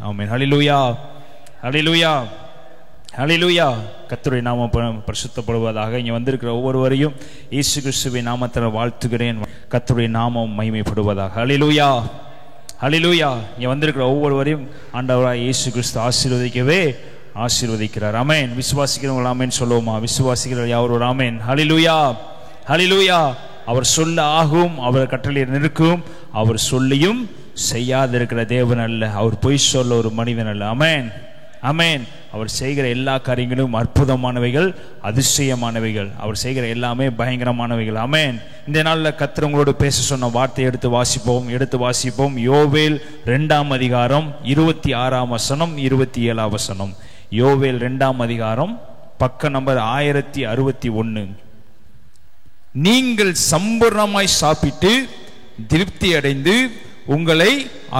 ஆமென். ஹல்லேலூயா, ஹல்லேலூயா, ஹல்லேலூயா. கர்த்தருடைய நாமம் பரிசுத்தப்படுவதாக. இங்கே வந்திருக்கிற ஒவ்வொருவரையும் இயேசு கிறிஸ்துவின் நாமத்தில் வாழ்த்துகிறேன். கர்த்தருடைய நாமம் மகிமைப்படுவதாக. ஹல்லேலூயா, ஹல்லேலூயா. இங்கே வந்திருக்கிற ஒவ்வொருவரையும் ஆண்டவராய் இயேசு கிறிஸ்து ஆசீர்வதிக்கவே ஆசீர்வதிக்கிறார். ஆமென். விசுவாசிக்கிறவங்க ஆமென் சொல்லுவோமா? விசுவாசிக்கிற யார் ஒரு ஆமென். ஹல்லேலூயா, ஹல்லேலூயா. அவர் சொல்ல ஆகும், அவர் கட்டளையில் நிற்கும். அவர் சொல்லியும் செய்யாதிருக்கிற தேவன் அல்ல. அவர் பொய் சொல்ல ஒரு மனிதன் அல்ல. ஆமென், ஆமென். அவர் செய்கிற எல்லா காரியங்களும் அற்புதமானவைகள், அதிசயமானவைகள். அவர் செய்கிற எல்லாமே பயங்கரமானவைகள். ஆமென். இந்த நாளில் கர்த்தர் உங்களோடு பேச சொன்ன வார்த்தையை எடுத்து வாசிப்போம். யோவேல் 2ஆம் அதிகாரம் 26ஆம் வசனம் 27ஆம் வசனம். யோவேல் 2ஆம் அதிகாரம் பக்க நம்பர் 1061. நீங்கள் சம்பூர்ணமாய் சாப்பிட்டு திருப்தி அடைந்து உங்களை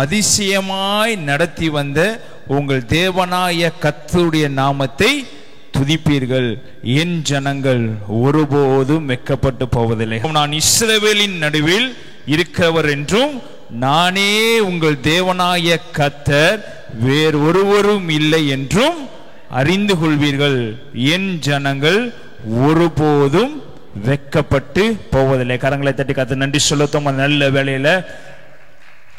அதிசயமாய் நடத்தி வந்த உங்கள் தேவனாய கர்த்தருடைய நாமத்தை துதிப்பீர்கள். என் ஜனங்கள் ஒருபோதும் வெட்கப்பட்டு போவதில்லை. நான் இஸ்ரவேலின் நடுவில் இருக்கிறவர் என்றும் நானே உங்கள் தேவனாய கர்த்தர் வேறு ஒருவரும் இல்லை என்றும் அறிந்து கொள்வீர்கள். என் ஜனங்கள் ஒருபோதும் வெட்கப்பட்டு போவதில்லை. கரங்களை தட்டி கர்த்தர் நன்றி சொல்லத்தோம். நல்ல வேளையில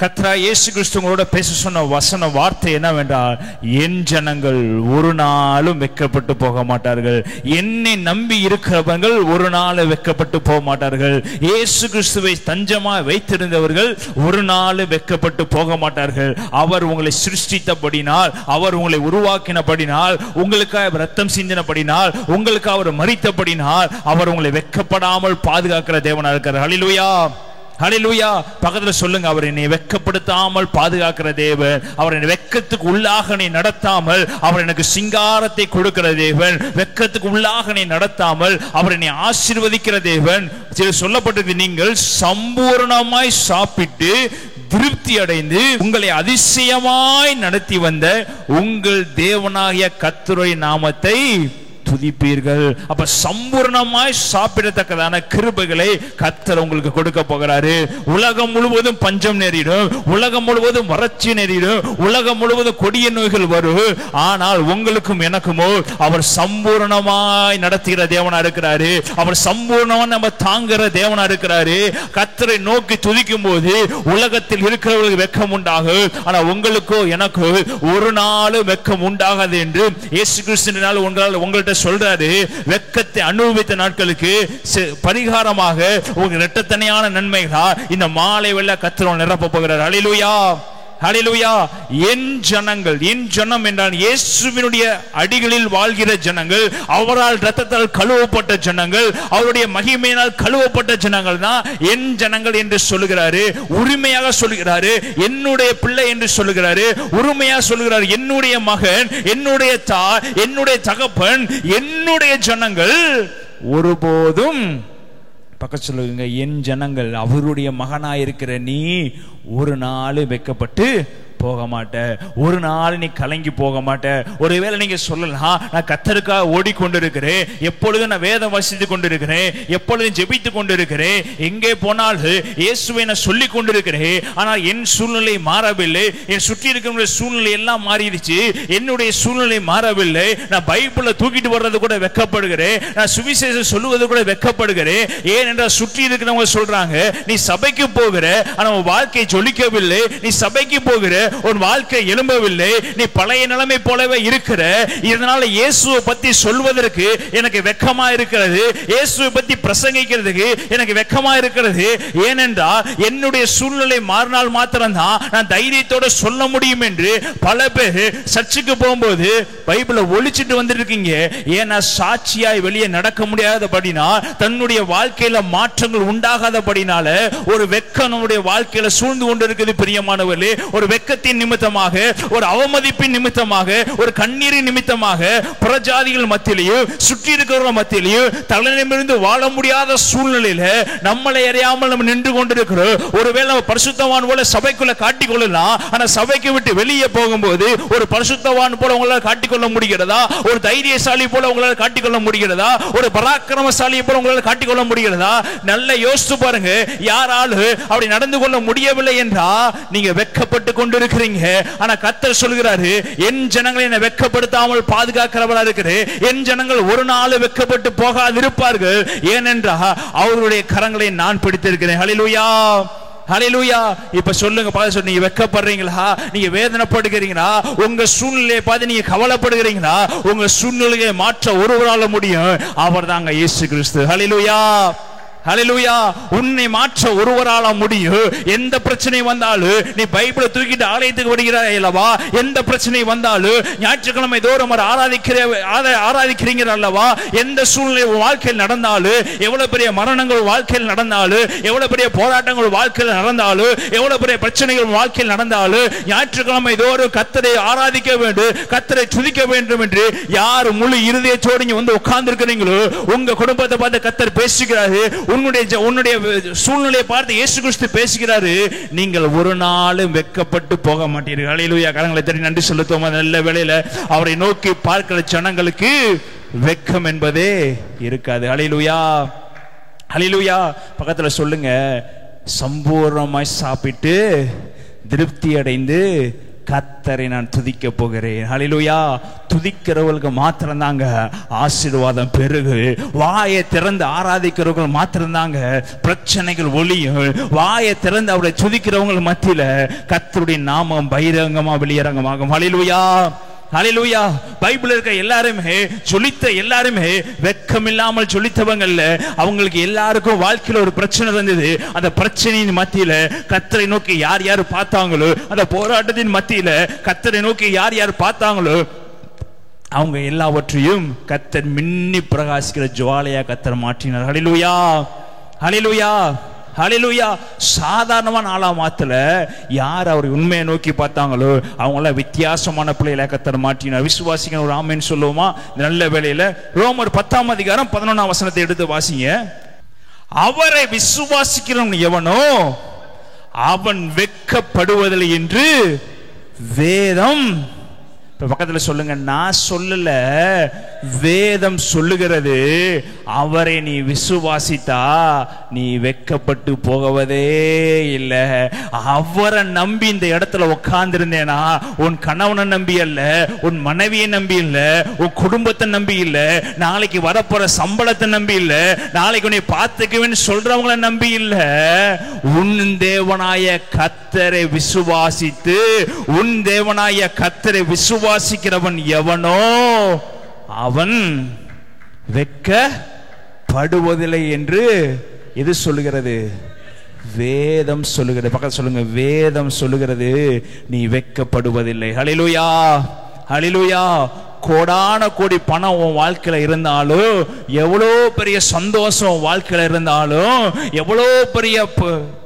கர்த்தராகிய இயேசு கிறிஸ்துவோட பேச சொன்ன வசன வார்த்தை என்னவென்றால், என் ஜனங்கள் ஒரு நாளும் வெட்கப்பட்டு போக மாட்டார்கள். என்னை நம்பி இருக்கிறவர்கள் ஒரு நாள் வெட்கப்பட்டு போக மாட்டார்கள். இயேசு கிறிஸ்துவை தஞ்சமா வைத்திருந்தவர்கள் ஒரு நாள் வெட்கப்பட்டு போக மாட்டார்கள். அவர் உங்களை சிருஷ்டித்தபடினால், அவர் உங்களை உருவாக்கினபடினால், உங்களுக்காக ரத்தம் சிந்தினபடினால், உங்களுக்காக அவர் மரித்தபடினால், அவர் உங்களை வெட்கப்படாமல் பாதுகாக்கிற தேவனா இருக்கிறார். ஹல்லேலூயா, ஹல்லேலூயா. பக்கத்துல சொல்லுங்க, அவர் என்னை வெட்கப்படுத்தாமல் பாதுகாக்கிற தேவன். அவர் என்னை வெட்கத்துக்கு உள்ளாக நீ நடத்தாமல் அவர் எனக்கு சிங்காரத்தை கொடுக்கிற தேவன். வெட்கத்துக்கு உள்ளாக நீ நடத்தாமல் அவர் என்னை ஆசீர்வதிக்கிற தேவன். சொல்லப்பட்டது, நீங்கள் சம்பூர்ணமாய் சாப்பிட்டு திருப்தி அடைந்து உங்களை அதிசயமாய் நடத்தி வந்த உங்கள் தேவனாகிய கர்த்தருடைய நாமத்தை துதிப்பீர்கள். அப்ப சம்பூர்ணமாய் சாப்பிடத்தக்கதான கிருபைகளை கர்த்தர் உங்களுக்கு கொடுக்க போகிறாரு. உலகம் முழுவதும் பஞ்சம் நேரிடும், உலகம் முழுவதும் வறட்சி நேரிடும், உலகம் முழுவதும் கொடிய நோய்கள் வரும். ஆனால் உங்களுக்கும் எனக்குமோ அவர் சம்பூர்ணமாய் நடத்துகிற தேவனா இருக்கிறாரு. அவர் சம்பூர்ணமா நம்ம தாங்குற தேவனா இருக்கிறாரு. கர்த்தரை நோக்கி துதிக்கும் போது உலகத்தில் இருக்கிறவர்களுக்கு வெட்கம் உண்டாகும். ஆனா உங்களுக்கோ எனக்கோ ஒரு நாள் வெட்கம் உண்டாகாது என்று இயேசு கிறிஸ்துவினால் உங்கள்கிட்ட சொல்றாரு. வெட்கத்தை அனுபவித்த நாட்களுக்கு பரிகாரமாக உங்களுக்கு இரட்டத்தனையான நன்மைகளா இந்த மாலை வேளை கர்த்தர் நிரப்ப போகிறார். ஹல்லேலூயா, ஹல்லேலூயா. என் ஜனங்கள், என் ஜனம் என்றால் இயேசுவினுடைய அடிகளில் வாழ்கிற ஜனங்கள், அவரால் இரத்தத்தால் கழுவப்பட்ட ஜனங்கள், அவருடைய மகிமையினால் கழுவப்பட்ட ஜனங்கள் தான் என் ஜனங்கள் என்று சொல்லுகிறாரு. உரிமையாக சொல்லுகிறாரு. என்னுடைய பிள்ளை என்று சொல்லுகிறாரு. உரிமையாக சொல்லுகிறார். என்னுடைய மகன், என்னுடைய தாய், என்னுடைய தகப்பன், என்னுடைய ஜனங்கள் ஒருபோதும், பக்கத்து சொல்லுங்க, என் ஜனங்கள், அவருடைய மகனாயிருக்கிற நீ ஒரு நாள் வெட்கப்பட்டு போக மாட்ட. ஒரு நாள் நீ கலங்கி போக மாட்ட. ஒருவேளை நீங்க சொல்லலாம், நான் கர்த்தருக்காக ஓடிக்கொண்டிருக்கிறேன், எப்பொழுதும் நான் வேதம் வாசித்து கொண்டிருக்கிறேன், எப்பொழுதும் ஜெபித்து கொண்டிருக்கிறேன், எங்கே போனாலும் இயேசுவை நான் சொல்லி கொண்டிருக்கிறேன், ஆனால் என் சூழ்நிலை மாறவில்லை, என் சுற்றி இருக்கிற சூழ்நிலை எல்லாம் மாறிடுச்சு, என்னுடைய சூழ்நிலை மாறவில்லை, நான் பைபிளை தூக்கிட்டு வர்றது கூட வெட்கப்படுகிறேன், நான் சுவிசேஷம் சொல்லுவது கூட வெட்கப்படுகிறேன். ஏனென்றால் சுற்றி இருக்கிறவங்க சொல்றாங்க, நீ சபைக்கு போகிற, ஆனால் உன் வாழ்க்கை ஜொலிக்கவில்லை, நீ சபைக்கு போகிற, உன் வாழ்க்கை எழும்பவில்லை, நீ பழைய நிலைமை போலவே இருக்கிற. இதனால இயேசுவை பத்தி சொல்வதற்கு எனக்கு வெட்கமா இருக்கிறது, இயேசுவை பத்தி பிரசங்கிக்கிறதுக்கு எனக்கு வெட்கமா இருக்கிறது. ஏனென்றால் என்னுடைய சூழ்நிலை மாறினால் மாத்திரம்தான் நான் தைரியத்தோட சொல்ல முடியும் என்று பல பேர் சர்ச்சுக்கு போகும்போது பைபிளை ஒழிச்சிட்டு வந்துருக்கீங்க. ஏன்னா சாட்சியாய் வெளியே நடக்க முடியாதபடினா, தன்னுடைய வாழ்க்கையில மாற்றங்கள் உண்டாகாதபடினால ஒரு வெட்கம் நம்முடைய வாழ்க்கையில சூழ்ந்து கொண்டிருக்கிறது. பிரியமானவர்களே, ஒரு வெட்க நிமித்தமாக, ஒரு அவமதிப்பின் நிமித்தமாக, ஒரு கண்ணீரின் நிமித்தமாக புறஜாதிகள் மத்தியிலேயும் சுற்றி இருக்கிறவர்கள் மத்தியிலேயும் தலைநிமிர்ந்து வாழ முடியாத சூழ்நிலையில நம்மளை அறியாமல் நம்ம நின்று கொண்டிருக்கிறோம். ஒருவேளை நம்ம பரிசுத்தவான் போல சபைக்குள்ள காட்டிக்கொள்ளலாம், ஆனா சபைக்கு விட்டு வெளியே போகும்போது ஒரு பரிசுத்தவான் போல உங்களால் காட்டிக்கொள்ள முடிகிறதா? ஒரு தைரியசாலி போல உங்களால் காட்டிக்கொள்ள முடிகிறதா? ஒரு பராக்கிரமசாலி போல உங்களால் காட்டிக்கொள்ள முடிகிறதா? நல்ல யோசித்து பாருங்க. யாராலும் அப்படி நடந்து கொள்ள முடியவில்லை என்றா நீங்க வெட்கப்பட்டு கொண்டிருக்க இருக்கிறீங்க. ஆனா கர்த்தர் சொல்கிறாரு, என் ஜனங்களை என்னை வெட்கப்படுத்தாமல் பாதுகாக்கிறவரா இருக்கிறேன். என் ஜனங்கள் ஒரு நாள் வெட்கப்பட்டு போகாதிருப்பார்கள், ஏனென்றால் அவருடைய கரங்களை நான் பிடித்திருக்கிறேன். ஹல்லேலூயா, ஹல்லேலூயா. இப்ப சொல்லுங்க, பாத நீங்க வெட்கப்படுறீங்களா? நீங்க வேதனைப்படுகிறீங்களா? உங்க சூழ்நிலையை பார்த்து நீங்க கவலைப்படுகிறீங்களா? உங்க சூழ்நிலையை மாற்ற ஒருவரால முடியும், அவர் தாங்க இயேசு கிறிஸ்து. ஹல்லேலூயா, ஹல்லேலூயா. உன்னை மாற்ற ஒருவரால முடியும். எந்த பிரச்சனை வந்தாலும் நீ பைபிளை தூக்கிட்டு ஆலயத்துக்கு வருகிறாய் அல்லவா? எந்த பிரச்சனை வந்தாலும் ஞாயிற்றுக்கிழமை தோறும் ஆராதிக்கிறீங்க அல்லவா? எந்த சூழ்நிலை வாழ்க்கையில் நடந்தாலும், எவ்வளவு பெரிய மரணங்கள் வாழ்க்கையில் நடந்தாலும், எவ்வளவு பெரிய போராட்டங்கள் வாழ்க்கையில் நடந்தாலும், எவ்வளவு பெரிய பிரச்சனைகள் வாழ்க்கையில் நடந்தாலும், ஞாயிற்றுக்கிழமை தோறும் கர்த்தரை ஆராதிக்க வேண்டும், கர்த்தரை துதிக்க வேண்டும் என்று யார் முழு இருதயத்தோடு நீங்க வந்து உட்கார்ந்து இருக்கிறீங்களோ, உங்க குடும்பத்தை பார்த்து கர்த்தர் பேசுகிறாரு. உன்னுடைய சூழ்நிலையை பார்த்து இயேசு கிறிஸ்து பேசுகிறாரு. நீங்கள் ஒரு நாளும் வெட்கப்பட்டு போக மாட்டீர்கள். ஹல்லேலூயா. கரங்களை தட்டி நன்றி செலுத்துவோம். நல்ல வேளையில அவரை நோக்கி பார்க்கிற ஜனங்களுக்கு வெட்கம் என்பதே இருக்காது. ஹல்லேலூயா, ஹல்லேலூயா. பக்கத்துல சொல்லுங்க, சம்பூர்ணமாய் சாப்பிட்டு திருப்தி அடைந்து கர்த்தரை நான் துதிக்க போகிறேன். ஹல்லேலூயா. துதிக்கிறவர்களுக்கு மாத்திரம் தாங்க ஆசீர்வாதம் பெருகு. வாயை திறந்து ஆராதிக்கிறவர்கள் மாத்திரம் தாங்க பிரச்சனைகள் ஒளியும். வாயை திறந்து அவரை துதிக்கிறவங்க மத்தியில கர்த்தருடைய நாமம் பகிரங்கமா வெளியரங்கமாகும். ஹல்லேலூயா, ஹல்லேலூயா. பைபிள் இருக்க எல்லாருமே சொல்லித்த எல்லாருமே வெட்கம் இல்லாமல் சொல்லித்தவங்க இல்ல. அவங்களுக்கு எல்லாருக்கும் வாழ்க்கையில ஒரு பிரச்சனை இருந்தது. அந்த பிரச்சனையின் மத்தியில கர்த்தரை நோக்கி யார் யார் பார்த்தாங்களோ, அந்த போராட்டத்தின் மத்தியில கர்த்தரை நோக்கி யார் யார் பார்த்தாங்களோ, அவங்க எல்லாவற்றையும் கர்த்தர் மின்னி பிரகாசிக்கிற ஜுவாலையா கர்த்தர் மாற்றினார். ஹல்லேலூயா, ஹல்லேலூயா, ஹல்லேலூயா. சாதாரணமான ஆளா மாத்தல, யார் அவர் உண்மையை நோக்கி பார்த்தாங்களோ அவங்கள வித்தியாசமான பிள்ளைகளை கர்த்தர் மாற்றினார். விசுவாசிக்க ஒரு ஆமென் சொல்லுவோமா? நல்ல வேளையில ரோமர் 10ஆம் அதிகாரம் 11ஆம் வசனத்தை எடுத்து வாசிங்க. அவரை விசுவாசிக்கிறவன் எவனோ அவன் வெட்கப்படுவதில்லை என்று வேதம். பக்கத்துல சொல்லுங்க, நான் சொல்லல, வேதம் சொல்லுகிறது. அவரை நீ விசுவாசித்தா நீ வெட்கப்பட்டு போகவதே இல்லை. அவரை நம்பி இந்த இடத்துல உட்கார்ந்து இருந்தேனா, உன் கணவனை நம்பி அல்ல, உன் மனைவியை நம்பி இல்ல, உன் குடும்பத்தை நம்பி இல்ல, நாளைக்கு வரப்போற சம்பளத்தை நம்பி இல்ல, நாளைக்கு உன்னை பார்த்துக்குவேன்னு சொல்றவங்களை நம்பி இல்ல, உன் தேவனாய கர்த்தரை விசுவாசித்து, உன் தேவனாய கர்த்தரை விசுவாசிக்கிறவன் எவனோ அவன் வெட்கப்படுவதில்லை என்று எது சொல்லுகிறது? வேதம் சொல்லுகிறது. பக்கத்துல சொல்லுங்க, வேதம் சொல்லுகிறது நீ வெட்கப்படுவதில்லை. ஹல்லேலூயா, ஹல்லேலூயா. கோடான கோடி பணம் உன் வாழ்க்கையில இருந்தாலும், எவ்வளோ பெரிய சந்தோஷம் உன் வாழ்க்கையில இருந்தாலும், எவ்வளோ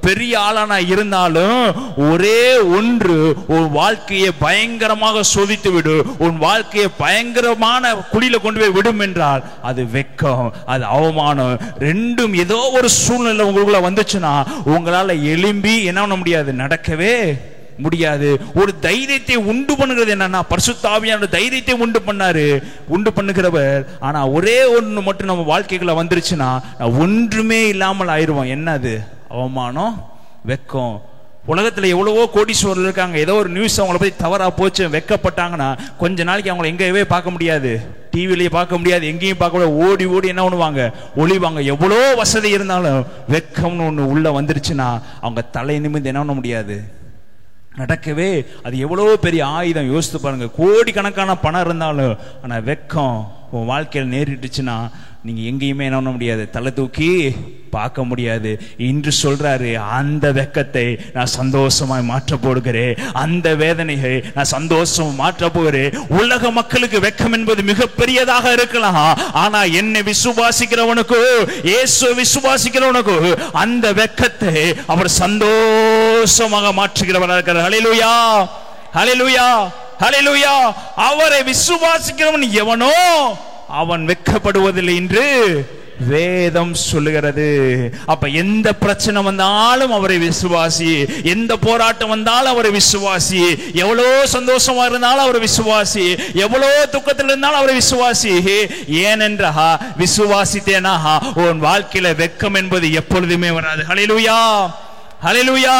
பெரிய ஆளான இருந்தாலும், ஒரே ஒன்று உன் வாழ்க்கையை பயங்கரமாக சோதித்து விடு, உன் வாழ்க்கையை பயங்கரமான குழியில கொண்டு போய் விடும் என்றால் அது வெட்கம், அது அவமானம். ரெண்டும் ஏதோ ஒரு சூழ்நிலை உங்களுக்குள்ள வந்துச்சுன்னா உங்களால எழும்பி என்ன பண்ண முடியாது, நடக்கவே முடியாது. ஒரு தைரியத்தை உண்டு பண்ணுகிறது என்னன்னா, பரிசுத்த ஆவியானவர் தைரியத்தை உண்டு பண்ணுகிறவர். ஆனா ஒரே ஒன்று மட்டும் நம்ம வாழ்க்கைக்குள்ள வந்துருச்சுன்னா ஒன்றுமே இல்லாமல் ஆயிடுவோம். என்னது? அவமானம், வெட்கம். உலகத்துல எவ்வளவோ கோடீஸ்வரர்கள் இருக்காங்க, ஏதோ ஒரு நியூஸ் அவங்கள பத்தி தவறா போச்சு, வெட்கப்பட்டாங்கன்னா கொஞ்ச நாளைக்கு அவங்களை எங்கேயே பார்க்க முடியாது, டிவிலேயே பார்க்க முடியாது, எங்கேயும் பார்க்க முடியாது, ஓடி ஓடி என்ன பண்ணுவாங்க, ஒளிவாங்க. எவ்வளோ வசதி இருந்தாலும் வெட்கம்னு ஒன்று உள்ள வந்துருச்சுன்னா அவங்க தலை நிமிர்ந்து என்ன பண்ண முடியாது, நடக்கவே. அது எவ்வளோ பெரிய ஆயுதம் யோசித்து பாருங்க. கோடிக்கணக்கான பணம் இருந்தாலும் ஆனா வெட்கம் உன் வாழ்க்கையில் நேரிட்டுச்சுன்னா நீங்க எங்கேயுமே என்ன பண்ண முடியாது, தலை தூக்கி பார்க்க முடியாது. இன்று சொல்றாரு, அந்த வெட்கத்தை நான் சந்தோஷமாய் மாற்ற போடுகிறேன், அந்த வேதனையை நான் சந்தோஷம் மாற்ற போகிறேன். உலக மக்களுக்கு வெட்கம் என்பது மிகப்பெரியதாக இருக்கலாம், ஆனா என்னை விசுவாசிக்கிறவனுக்கு, இயேசு விசுவாசிக்கிறவனுக்கு அந்த வெட்கத்தை அவர் சந்தோஷமாக மாற்றுகிறவராக இருக்கிறார். ஹல்லேலூயா, ஹல்லேலூயா, ஹல்லேலூயா. அவரை விசுவாசிக்கிறவன் எவனோ அவன் வெட்கப்படுவதில்லை என்று வேதம் சொல்லுகிறது. அப்ப எந்த பிரச்சனை வந்தாலும் அவரை விசுவாசி, எந்த போராட்டம் வந்தாலும் அவரை விசுவாசி, எவ்வளோ சந்தோஷமா இருந்தாலும் அவரை விசுவாசி, எவ்வளோ துக்கத்தில் இருந்தாலும் அவரை விசுவாசி. ஏனென்றா விசுவாசித்தேனா உன் வாழ்க்கையில வெட்கம் என்பது எப்பொழுதுமே வராது. ஹல்லேலூயா, ஹல்லேலூயா.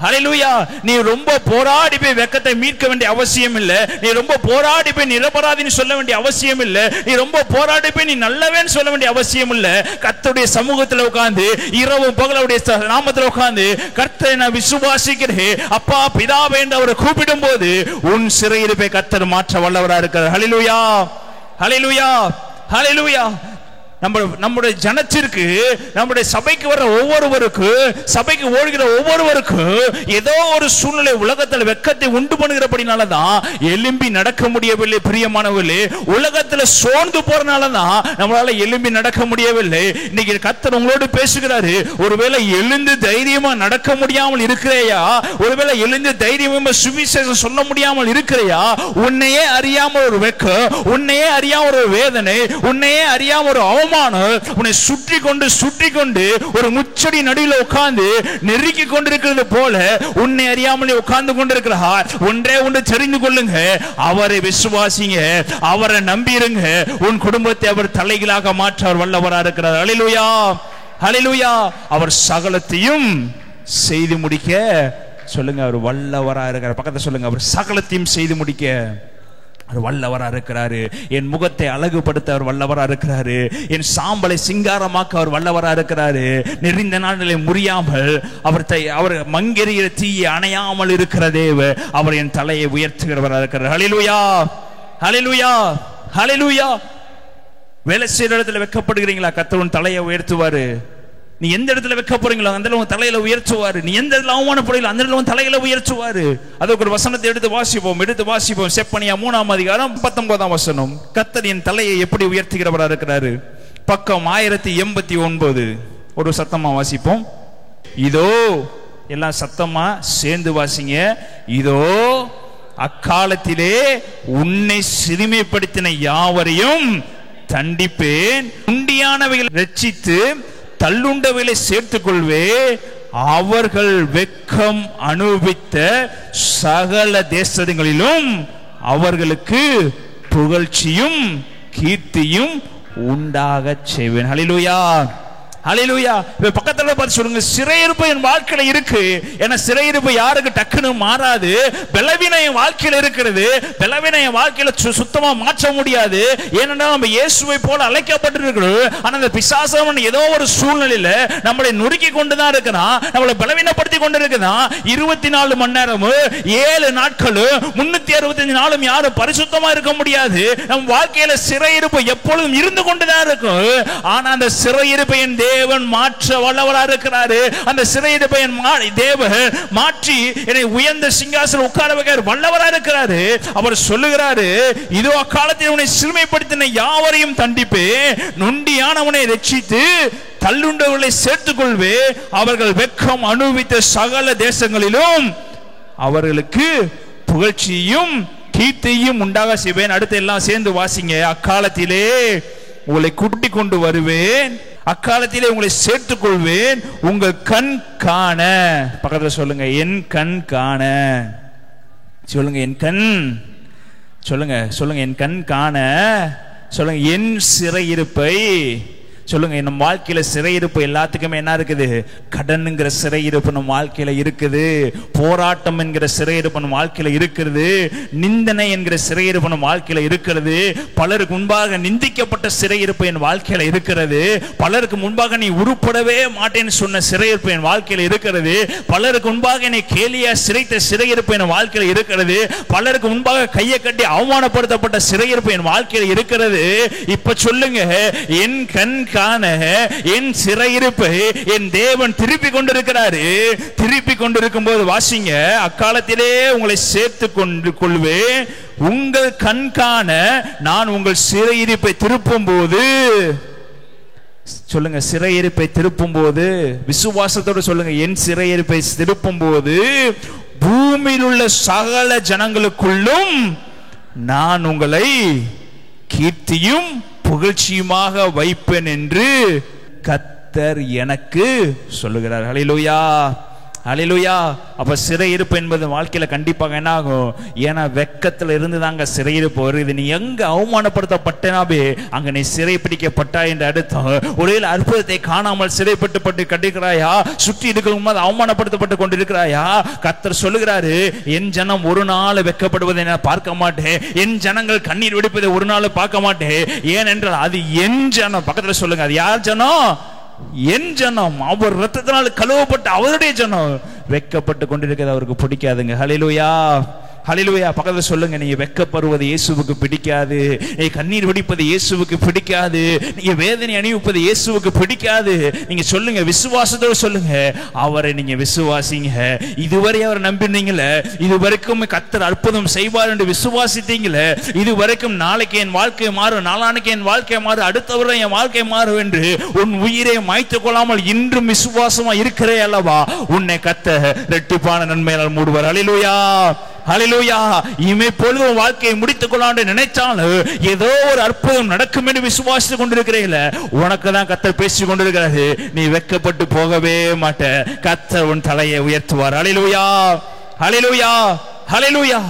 ஹல்லேலூயா. நீ ரொம்ப போராடி போய் வெட்கத்தை மீட்க வேண்டிய அவசியம் இல்லை. நீ ரொம்ப போராடி போய் நிரபராதின்னு சொல்ல வேண்டிய அவசியம் இல்லை. நீ ரொம்ப போராடி போய் நீ நல்லவேன்னு சொல்ல வேண்டிய அவசியம் இல்லை. கர்த்தருடைய சமூகத்தில் உட்கார்ந்து இரவு பகலுடைய நாமத்தில் உட்கார்ந்து கர்த்தரை நான் விசுவாசிக்கிறேன் அப்பா பிதாவே என்று அவரை கூப்பிடும் போது உன் சிறையிருப்பை கர்த்தர் மாற்ற வல்லவராக இருக்கிறார். ஹல்லேலூயா, ஹல்லேலூயா, ஹல்லேலூயா. நம்முடைய ஜனத்திற்கு, நம்முடைய சபைக்கு வர ஒவ்வொருவருக்கு, சபைக்கு ஓடுகிற ஒவ்வொருவருக்கும் ஏதோ ஒரு சூழ்நிலை உலகத்தில் வெட்கத்தை உண்டு பண்ணுகிறபடினாலதான் எலும்பி நடக்க முடியவில்லை. பிரியமானவர்களே, உலகத்தில் சோர்ந்து போறனாலதான் நம்மளால எலும்பி நடக்க முடியவில்லை. இன்னைக்கு கர்த்தர் உங்களோடு பேசுகிறாரு. ஒருவேளை எழுந்து தைரியமா நடக்க முடியாமல் இருக்கிறையா? ஒருவேளை எழுந்து தைரியமா சுவிசேஷம் சொல்ல முடியாமல் இருக்கிறையா? உன்னையே அறியாமல் ஒரு வெட்கம், உன்னையே அறியாமல் ஒரு வேதனை, உன்னையே அறியாமல் ஒரு அவமானம் உன்னை சுற்றி கொண்டு ஒரு முச்சடி நடுவில் உட்கார்ந்து நெருக்கி கொண்டிருக்கிறது போல உன்னை அறியாமலே உட்கார்ந்து கொண்டிருக்கிறார். ஒன்றே ஒன்று தெரிந்து கொள்ளுங்க, அவரை விசுவாசிங்க, அவரை நம்பிருங்க. உன் குடும்பத்தை அவர் தலைகளாக மாற்ற அவர் வல்லவராக இருக்கிறார். ஹல்லேலூயா, ஹல்லேலூயா. அவர் சகலத்தையும் செய்து முடிக்க சொல்லுங்க, அவர் வல்லவராக இருக்கிறார். பக்கத்துல சொல்லுங்க, அவர் சகலத்தையும் செய்து முடிக்க அவர் வல்லவராக இருக்கிறாரு. என் முகத்தை அழகுபடுத்த அவர் வல்லவராக இருக்கிறாரு. என் சாம்பலை சிங்காரமாக்க அவர் வல்லவராக இருக்கிறாரு. நெறிந்த நாளிலே முறியாமல் அவர் மங்கெறிகிற தீயை அணையாமல் இருக்கிற தேவ அவர் என் தலையை உயர்த்துகிறவராக இருக்கிறார். ஹல்லேலூயா, ஹல்லேலூயா, ஹல்லேலூயா. வேலை செய்யற இடத்துல வெட்கப்படுகிறீங்களா? கர்த்தர் உன் தலையை உயர்த்துவாரு. நீ எந்த இடத்துல வைக்க போறீங்களோ அந்த இடத்துல உன் தலையில உயர்த்துவாரு. நீ எந்த இடத்துல அவமானப்படுறீங்களோ அந்த இடத்துல உன் தலையில உயர்த்துவாரு. அதுக்கு ஒரு வசனத்தை எடுத்து வாசிப்போம். செப்பனியா 3ஆம் அதிகாரம் 19ஆம் வசனம். கர்த்தர் என் தலையை எப்படி உயர்த்துகிறவராக இருக்கிறாரு. பக்கம் 1089. ஒரு சத்தமா வாசிப்போம். இதோ, எல்லாம் சத்தமா சேர்ந்து வாசிங்க. இதோ அக்காலத்திலே உன்னை சிறுமைப்படுத்தின யாவரையும் தண்டிப்பேன், உண்டியானவைகளை ரட்சித்து தள்ளுண்டவைகளை சேர்த்துக் கொள்வே, அவர்கள் வெட்கம் அனுபவித்த சகல தேசங்களிலும் அவர்களுக்கு புகழ்ச்சியும் கீர்த்தியும் உண்டாக செய்வேன். ஹல்லேலூயா, ஹல்லேலூயா. பக்கத்துல பார்த்து சொல்லுங்க, சிறையிருப்பு என் வாழ்க்கையில இருக்கு. ஏன்னா சிறையிருப்பு யாருக்கு டக்குன்னு மாறாது. பலவீனம் என் வாழ்க்கையில இருக்கிறது. பலவீனம் என் வாழ்க்கையில சுத்தமா மாற்ற முடியாது. ஏனென்றால் நம்ம இயேசுவை போல அழைக்கப்பட்டிருக்கிறோம். ஆனா அந்த பிசாசம் ஏதோ ஒரு சூழ்நிலையில நம்மளை நொறுக்கி கொண்டுதான் இருக்கிறான், நம்மளை பலவீனப்படுத்தி கொண்டு இருக்கிறான். 24 மணி நேரமும் 7 நாட்களும் 365 நாளும் யாரும் பரிசுத்தமா இருக்க முடியாது. நம் வாழ்க்கையில சிறையிருப்பு எப்பொழுதும் இருந்து கொண்டுதான் இருக்கும். ஆனா அந்த சிறையிருப்பை என் தேவன் மாற்ற வல்லவராக இருக்கிறாரு. அந்த சிறையிருப்பை தேவன் மாற்றி என்னை உயர்ந்த சிங்காசனம் உட்கார வைக்க வல்லவராக இருக்கிறாரு. அவர் சொல்லுகிறாரு, இதோ அக்காலத்தில் உன்னை சிறுமைப்படுத்தின யாவரையும் தண்டிப்பே, நொண்டியானவனை ரட்சித்து தள்ளுண்டவர்களை சேர்த்துக் கொள்வே, அவர்கள் வெட்கம் அனுபவித்த சகல தேசங்களிலும் அவர்களுக்கு புகழ்ச்சியும் கீர்த்தியும் உண்டாக செய்வேன். அடுத்து எல்லாம் சேர்ந்து வாசிங்க. அக்காலத்திலே உங்களை கூட்டிக் கொண்டு வருவேன், அக்காலத்திலே உங்களை சேர்த்துக் கொள்வேன், உங்கள் கண் காண. பக்கத்துல சொல்லுங்க, என் கண் காண. சொல்லுங்க, என் கண். சொல்லுங்க, என் கண் காண. சொல்லுங்க, என் சிறையிருப்பை. சொல்லுங்க, நம்ம வாழ்க்கையில சிறையிருப்பு எல்லாத்துக்குமே என்ன இருக்குது? கடன்ங்கிற சிறையிருப்பு நம்ம வாழ்க்கையில இருக்குது. போராட்டம் என்கிற சிறையிருப்பு நம்ம வாழ்க்கையில இருக்கிறது. நிந்தனை என்கிற சிறையிருப்பு நம்ம வாழ்க்கையில இருக்கிறது. பலருக்கு முன்பாக நிந்திக்கப்பட்ட சிறையிருப்பு என் வாழ்க்கையில இருக்கிறது. பலருக்கு முன்பாக நீ உருப்படவே மாட்டேன்னு சொன்ன சிறையிருப்பு என் வாழ்க்கையில இருக்கிறது. பலருக்கு முன்பாக என்னை கேலியா சிறைத்த சிறையிருப்பு என் வாழ்க்கையில இருக்கிறது. பலருக்கு முன்பாக கையை கட்டி அவமானப்படுத்தப்பட்ட சிறையிருப்பு என் வாழ்க்கையில இருக்கிறது. இப்ப சொல்லுங்க, என் கண் காண என் சிறையிருப்பை என் தேவன் திருப்பி கொண்டிருக்கிறாரு. திருப்பி கொண்டிருக்கும் போது வாசிங்க, அக்காலத்திலே உங்களை சேர்த்து கொள்வே, உங்கள் கண் காண நான் உங்கள் சிறையிருப்பை திருப்பும் போது. சொல்லுங்க, சிறையிருப்பை திருப்பும் போது விசுவாசத்தோடு சொல்லுங்க, என் சிறையிருப்பை திருப்பும் போது பூமியில் உள்ள சகல ஜனங்களுக்குள்ளும் நான் உங்களை கீர்த்தியும் புகழ்ச்சியுமாக வைப்பேன் என்று கர்த்தர் எனக்கு சொல்லுகிறார். ஹல்லேலூயா, ஹல்லேலூயா. அப்ப சிறையிருப்பு என்பது வாழ்க்கையில கண்டிப்பாக என்ன ஆகும்? ஏன்னா வெக்கத்துல இருந்து தாங்க சிறையிருப்பு வருது. நீ எங்க அவமானப்படுத்தப்பட்டனாவே அங்க நீ சிறை பிடிக்கப்பட்டா என்று அர்த்தம். ஒருவேளை அற்புதத்தை காணாமல் சிறைப்பட்டு கண்டிக்கிறாயா? சுற்றி இருக்கும் போது அவமானப்படுத்தப்பட்டு கொண்டிருக்கிறாயா? கர்த்தர் சொல்லுகிறாரு, என் ஜனம் ஒரு நாள் வெக்கப்படுவதை நான் பார்க்க மாட்டேன், என் ஜனங்கள் கண்ணீர் வெடிப்பதை ஒரு நாள் பார்க்க மாட்டேன். ஏனென்றால் அது என் ஜனம். பக்கத்துல சொல்லுங்க, அது யார் ஜனம்? என் ஜனம். அவர் ரத்தத்தினால் கழுவப்பட்ட அவருடைய ஜனம் வெக்கப்பட்டு கொண்டிருக்கிறது அவருக்கு பிடிக்காதுங்க. ஹல்லேலூயா, ஹல்லேலூயா. பக்கத்துல சொல்லுங்க, நீங்க வெக்கப்படுவது இயேசுவுக்கு பிடிக்காது, நீங்க கண்ணீர் வெடிப்பது இயேசுவுக்கு பிடிக்காது, நீங்க வேதனை அணிவிப்பது இயேசுவுக்கு பிடிக்காது. நீங்க சொல்லுங்க, விசுவாசத்தோடு சொல்லுங்க, அவரை நீங்க விசுவாசிங்க. இதுவரை அவரை நம்பினீங்களே, இதுவரைக்கும் கர்த்தர் அற்புதம் செய்வார் என்று விசுவாசித்தீங்களே, இதுவரைக்கும் நாளைக்கு என் வாழ்க்கை மாறும், நாளானைக்கு என் வாழ்க்கை மாறும், அடுத்த வருடம் என் வாழ்க்கை மாறும் என்று உன் உயிரை மாய்த்து கொள்ளாமல் இன்றும் விசுவாசமா இருக்கிறே அல்லவா, உன்னை கர்த்தர் இரட்டிப்பான நன்மையால் மூடுவார். ஹல்லேலூயா, ஹல்லேலூயா. இமை பொழுது வாழ்க்கையை முடித்துக் கொள்ளாண்டு நினைச்சாலும் ஏதோ ஒரு அற்புதம் நடக்கும் என்று விசுவாசித்துக் கொண்டிருக்கிறீங்கள, உனக்கு தான் கர்த்தர் பேசிக் கொண்டிருக்கிறாரு. நீ வெக்கப்பட்டு போகவே மாட்ட. கர்த்தர் உன் தலையை உயர்த்துவார். ஹல்லேலூயா, ஹல்லேலூயா, ஹல்லேலூயா.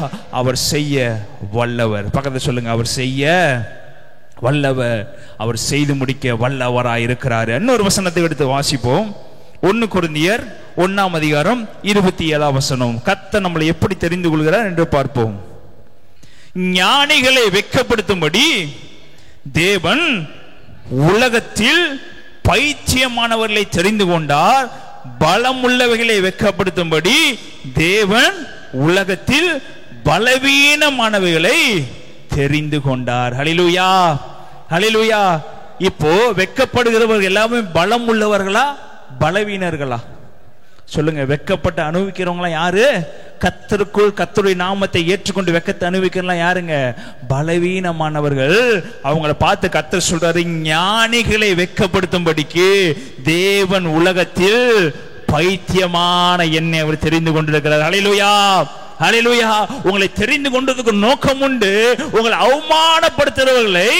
அவர் செய்ய வல்லவர். பக்கத்துல சொல்லுங்க, அவர் செய்ய வல்லவர், அவர் செய்து முடிக்க வல்லவராய் இருக்கிறார். இன்னொரு வசனத்தை எடுத்து வாசிப்போம். 1 கொரிந்தியர் 1:27 கர்த்தர் நம்மளை எப்படி தெரிந்து கொள்கிறார் என்று பார்ப்போம். ஞானிகளை வெட்கப்படுத்தும்படி தேவன் உலகத்தில் பைத்தியமானவர்களை தெரிந்து கொண்டார், பலம் உள்ளவைகளை வெட்கப்படுத்தும்படி தேவன் உலகத்தில் பலவீனமானவைகளை தெரிந்து கொண்டார். ஹல்லேலூயா, ஹல்லேலூயா. இப்போ வெட்கப்படுகிறவர்கள் எல்லாமே பலம் உள்ளவர்களா பலவீனர்களா? சொல்லுங்க. வெட்கப்பட்டு அனுபவிக்கிறவங்களா யாரு? கர்த்தருக்குள் கர்த்தருடைய நாமத்தை ஏற்றுக்கொண்டு வெட்கத்தை அனுபவிக்கிறவங்களா யாருங்க? பலவீனமானவர்கள். அவங்கள பார்த்து கர்த்தர் சொல்றாரு, ஞானிகளை வெட்கப்படுத்தும்படிக்கு தேவன் உலகத்தில் பைத்தியமான என்னை அவர் தெரிந்து கொண்டிருக்கிறார். ஹல்லேலூயா, ஹல்லேலூயா. உங்களை தெரிந்து கொண்டதுக்கு நோக்கம் உண்டு. உங்களை அவமானப்படுத்துறவர்களை